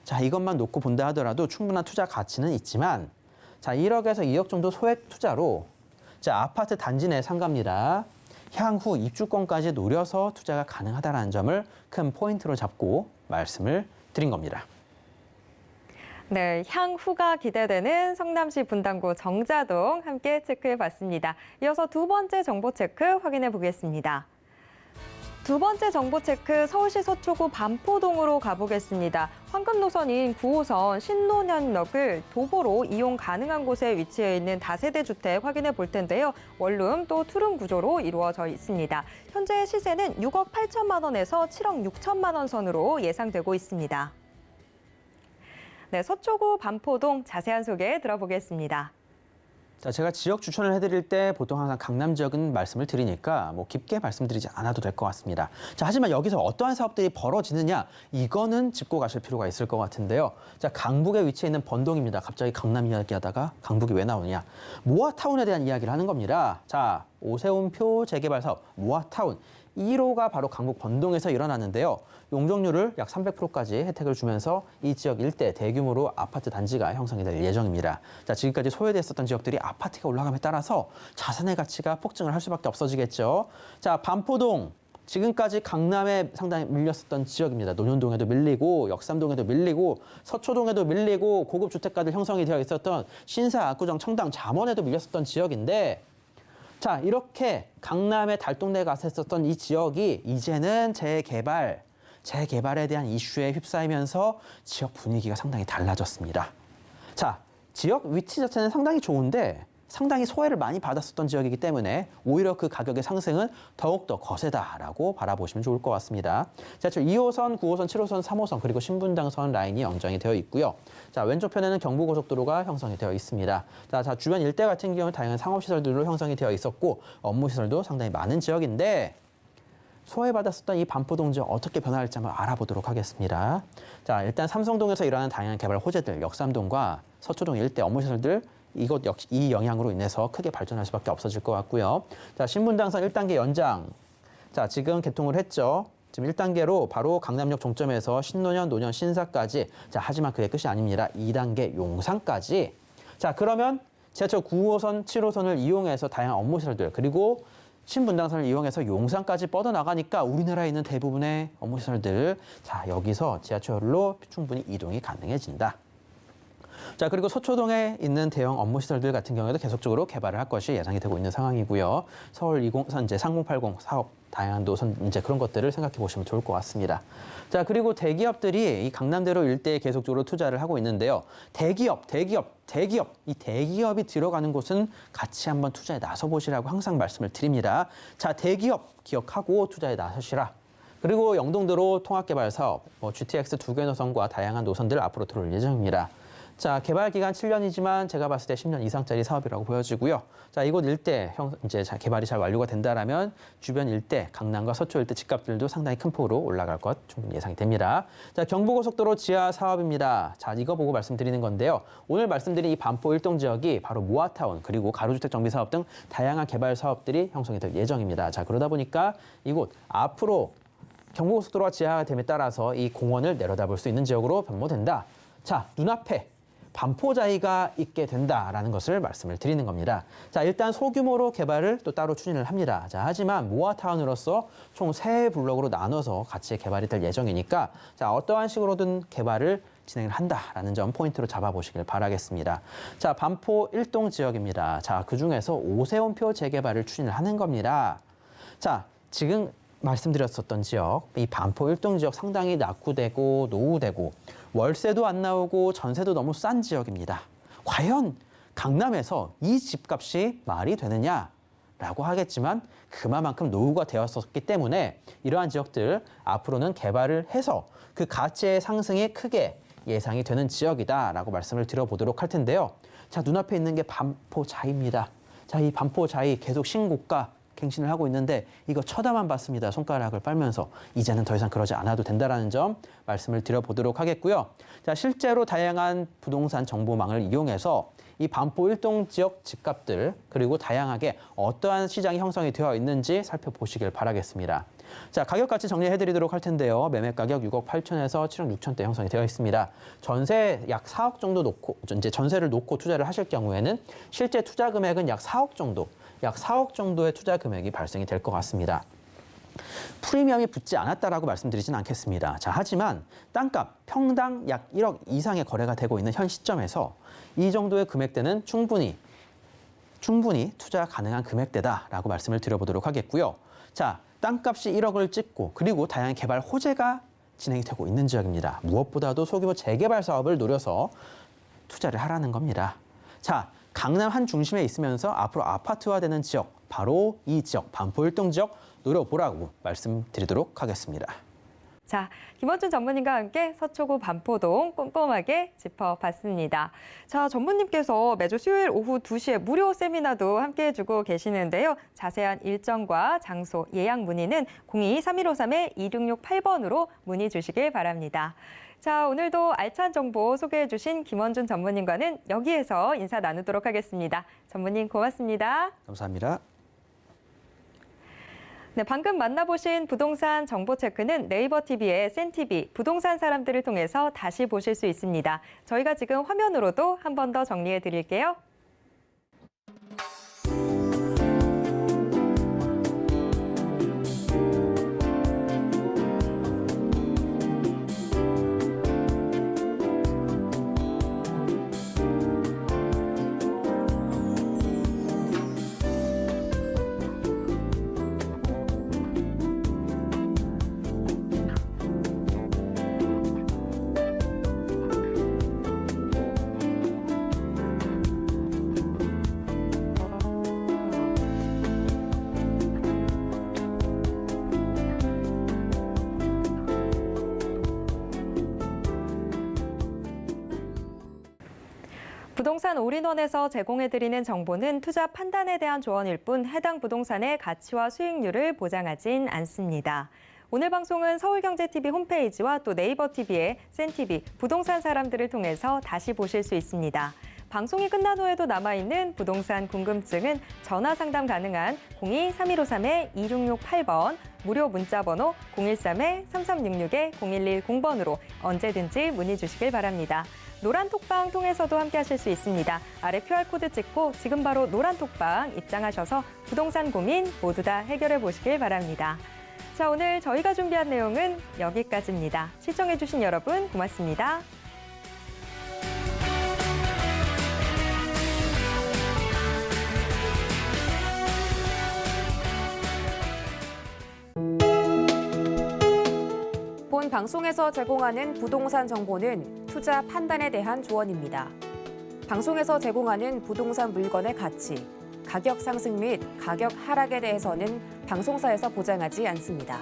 자, 이것만 놓고 본다 하더라도 충분한 투자 가치는 있지만, 자, 1억에서 2억 정도 소액 투자로, 자, 아파트 단지 내 상가입니다. 향후 입주권까지 노려서 투자가 가능하다는 점을 큰 포인트로 잡고 말씀을 드린 겁니다. 네, 향후가 기대되는 성남시 분당구 정자동 함께 체크해봤습니다. 이어서 두 번째 정보 체크 확인해 보겠습니다. 두 번째 정보 체크 서울시 서초구 반포동으로 가보겠습니다. 황금 노선인 9호선 신논현역을 도보로 이용 가능한 곳에 위치해 있는 다세대 주택 확인해 볼 텐데요. 원룸 또 투룸 구조로 이루어져 있습니다. 현재 시세는 6억 8천만 원에서 7억 6천만 원 선으로 예상되고 있습니다. 네, 서초구 반포동 자세한 소개 들어보겠습니다. 자, 제가 지역 추천을 해드릴 때 보통 항상 강남 지역은 말씀을 드리니까 뭐 깊게 말씀드리지 않아도 될 것 같습니다. 자, 하지만 여기서 어떠한 사업들이 벌어지느냐, 이거는 짚고 가실 필요가 있을 것 같은데요. 자, 강북에 위치해 있는 번동입니다. 갑자기 강남 이야기하다가 강북이 왜 나오느냐. 모아타운에 대한 이야기를 하는 겁니다. 자, 오세훈표 재개발 사업 모아타운 1호가 바로 강북 번동에서 일어나는데요. 용적률을 약 300%까지 혜택을 주면서 이 지역 일대 대규모로 아파트 단지가 형성이 될 예정입니다. 자, 지금까지 소외됐었던 지역들이 아파트가 올라감에 따라서 자산의 가치가 폭증을 할 수밖에 없어지겠죠. 자, 반포동. 지금까지 강남에 상당히 밀렸었던 지역입니다. 논현동에도 밀리고 역삼동에도 밀리고 서초동에도 밀리고 고급 주택가들 형성이 되어 있었던 신사, 압구정, 청담, 잠원에도 밀렸었던 지역인데 자, 이렇게 강남의 달동네가 갔었던 이 지역이 이제는 재개발에 대한 이슈에 휩싸이면서 지역 분위기가 상당히 달라졌습니다. 자, 지역 위치 자체는 상당히 좋은데 상당히 소외를 많이 받았었던 지역이기 때문에 오히려 그 가격의 상승은 더욱더 거세다라고 바라보시면 좋을 것 같습니다. 지하철 2호선, 9호선, 7호선, 3호선 그리고 신분당선 라인이 연장이 되어 있고요. 자, 왼쪽편에는 경부고속도로가 형성이 되어 있습니다. 자, 주변 일대 같은 경우는 다양한 상업시설들로 형성이 되어 있었고 업무시설도 상당히 많은 지역인데 소외받았었던 이 반포동 지역 어떻게 변화할지 한번 알아보도록 하겠습니다. 자, 일단 삼성동에서 일어나는 다양한 개발 호재들, 역삼동과 서초동 일대 업무시설들 이것 역시 이 영향으로 인해서 크게 발전할 수밖에 없어질 것 같고요. 자, 신분당선 1단계 연장. 자, 지금 개통을 했죠. 지금 1단계로 바로 강남역 종점에서 신논현, 논현, 신사까지. 자, 하지만 그게 끝이 아닙니다. 2단계 용산까지. 자, 그러면 지하철 9호선, 7호선을 이용해서 다양한 업무시설들 그리고 신분당선을 이용해서 용산까지 뻗어나가니까 우리나라에 있는 대부분의 업무시설들 자, 여기서 지하철로 충분히 이동이 가능해진다. 자, 그리고 서초동에 있는 대형 업무시설들 같은 경우에도 계속적으로 개발을 할 것이 예상이 되고 있는 상황이고요. 서울 2030, 3080 사업, 다양한 노선, 이제 그런 것들을 생각해 보시면 좋을 것 같습니다. 자, 그리고 대기업들이 이 강남대로 일대에 계속적으로 투자를 하고 있는데요. 대기업. 이 대기업이 들어가는 곳은 같이 한번 투자에 나서보시라고 항상 말씀을 드립니다. 자, 대기업 기억하고 투자에 나서시라. 그리고 영동도로 통합개발 사업, GTX 2개 노선과 다양한 노선들 앞으로 들어올 예정입니다. 자, 개발 기간 7년이지만 제가 봤을 때 10년 이상짜리 사업이라고 보여지고요. 자, 이곳 일대 이제 개발이 잘 완료가 된다라면 주변 일대, 강남과 서초 일대 집값들도 상당히 큰 폭으로 올라갈 것 충분히 예상이 됩니다. 자, 경부고속도로 지하 사업입니다. 자, 이거 보고 말씀드리는 건데요. 오늘 말씀드린 이 반포 일동 지역이 바로 모아타운 그리고 가로주택 정비 사업 등 다양한 개발 사업들이 형성이 될 예정입니다. 자, 그러다 보니까 이곳 앞으로 경부고속도로가 지하가 됨에 따라서 이 공원을 내려다볼 수 있는 지역으로 변모된다. 자, 눈앞에 반포자이가 있게 된다라는 것을 말씀을 드리는 겁니다. 자, 일단 소규모로 개발을 또 따로 추진을 합니다. 자, 하지만 모아타운으로서 총 3블록으로 나눠서 같이 개발이 될 예정이니까 자, 어떠한 식으로든 개발을 진행을 한다라는 점 포인트로 잡아보시길 바라겠습니다. 자, 반포 1동 지역입니다. 자, 그중에서 오세훈표 재개발을 추진을 하는 겁니다. 자, 지금 말씀드렸었던 지역, 이 반포 1동 지역 상당히 낙후되고 노후되고 월세도 안 나오고 전세도 너무 싼 지역입니다. 과연 강남에서 이 집값이 말이 되느냐라고 하겠지만 그만큼 노후가 되었었기 때문에 이러한 지역들 앞으로는 개발을 해서 그 가치의 상승이 크게 예상이 되는 지역이다라고 말씀을 드려보도록 할 텐데요. 자, 눈앞에 있는 게 반포자이입니다. 자, 이 반포자이 계속 신고가 갱신을 하고 있는데 이거 쳐다만 봤습니다. 손가락을 빨면서 이제는 더 이상 그러지 않아도 된다라는 점 말씀을 드려보도록 하겠고요. 자, 실제로 다양한 부동산 정보망을 이용해서 이 반포 일동 지역 집값들 그리고 다양하게 어떠한 시장이 형성이 되어 있는지 살펴보시길 바라겠습니다. 자, 가격 같이 정리해드리도록 할 텐데요. 매매 가격 6억 8천에서 7억 6천대 형성이 되어 있습니다. 전세 약 4억 정도 놓고 이제 전세를 놓고 투자를 하실 경우에는 실제 투자 금액은 약 4억 정도의 투자 금액이 발생이 될 것 같습니다. 프리미엄이 붙지 않았다라고 말씀드리진 않겠습니다. 자, 하지만 땅값 평당 약 1억 이상의 거래가 되고 있는 현 시점에서 이 정도의 금액대는 충분히 투자 가능한 금액대다라고 말씀을 드려보도록 하겠고요. 자, 땅값이 1억을 찍고 그리고 다양한 개발 호재가 진행이 되고 있는 지역입니다. 무엇보다도 소규모 재개발 사업을 노려서 투자를 하라는 겁니다. 자, 강남 한 중심에 있으면서 앞으로 아파트화되는 지역, 바로 이 지역, 반포 일동 지역 노려보라고 말씀드리도록 하겠습니다. 자, 김원준 전문님과 함께 서초구 반포동 꼼꼼하게 짚어봤습니다. 자, 전문님께서 매주 수요일 오후 2시에 무료 세미나도 함께 해주고 계시는데요. 자세한 일정과 장소, 예약 문의는 02-3153-2668번으로 문의 주시길 바랍니다. 자, 오늘도 알찬 정보 소개해 주신 김원준 전문님과는 여기에서 인사 나누도록 하겠습니다. 전문님 고맙습니다. 감사합니다. 네, 방금 만나보신 부동산 정보 체크는 네이버 TV의 센TV 부동산 사람들을 통해서 다시 보실 수 있습니다. 저희가 지금 화면으로도 한 번 더 정리해 드릴게요. 부동산 올인원에서 제공해드리는 정보는 투자 판단에 대한 조언일 뿐 해당 부동산의 가치와 수익률을 보장하진 않습니다. 오늘 방송은 서울경제TV 홈페이지와 또 네이버 TV의 센TV 부동산 사람들을 통해서 다시 보실 수 있습니다. 방송이 끝난 후에도 남아있는 부동산 궁금증은 전화 상담 가능한 02-3153-2668번, 무료 문자번호 013-3366-0110번으로 언제든지 문의 주시길 바랍니다. 노란 톡방 통해서도 함께 하실 수 있습니다. 아래 QR코드 찍고 지금 바로 노란 톡방 입장하셔서 부동산 고민 모두 다 해결해 보시길 바랍니다. 자, 오늘 저희가 준비한 내용은 여기까지입니다. 시청해주신 여러분 고맙습니다. 본 방송에서 제공하는 부동산 정보는 투자 판단에 대한 조언입니다. 방송에서 제공하는 부동산 물건의 가치, 가격 상승 및 가격 하락에 대해서는 방송사에서 보장하지 않습니다.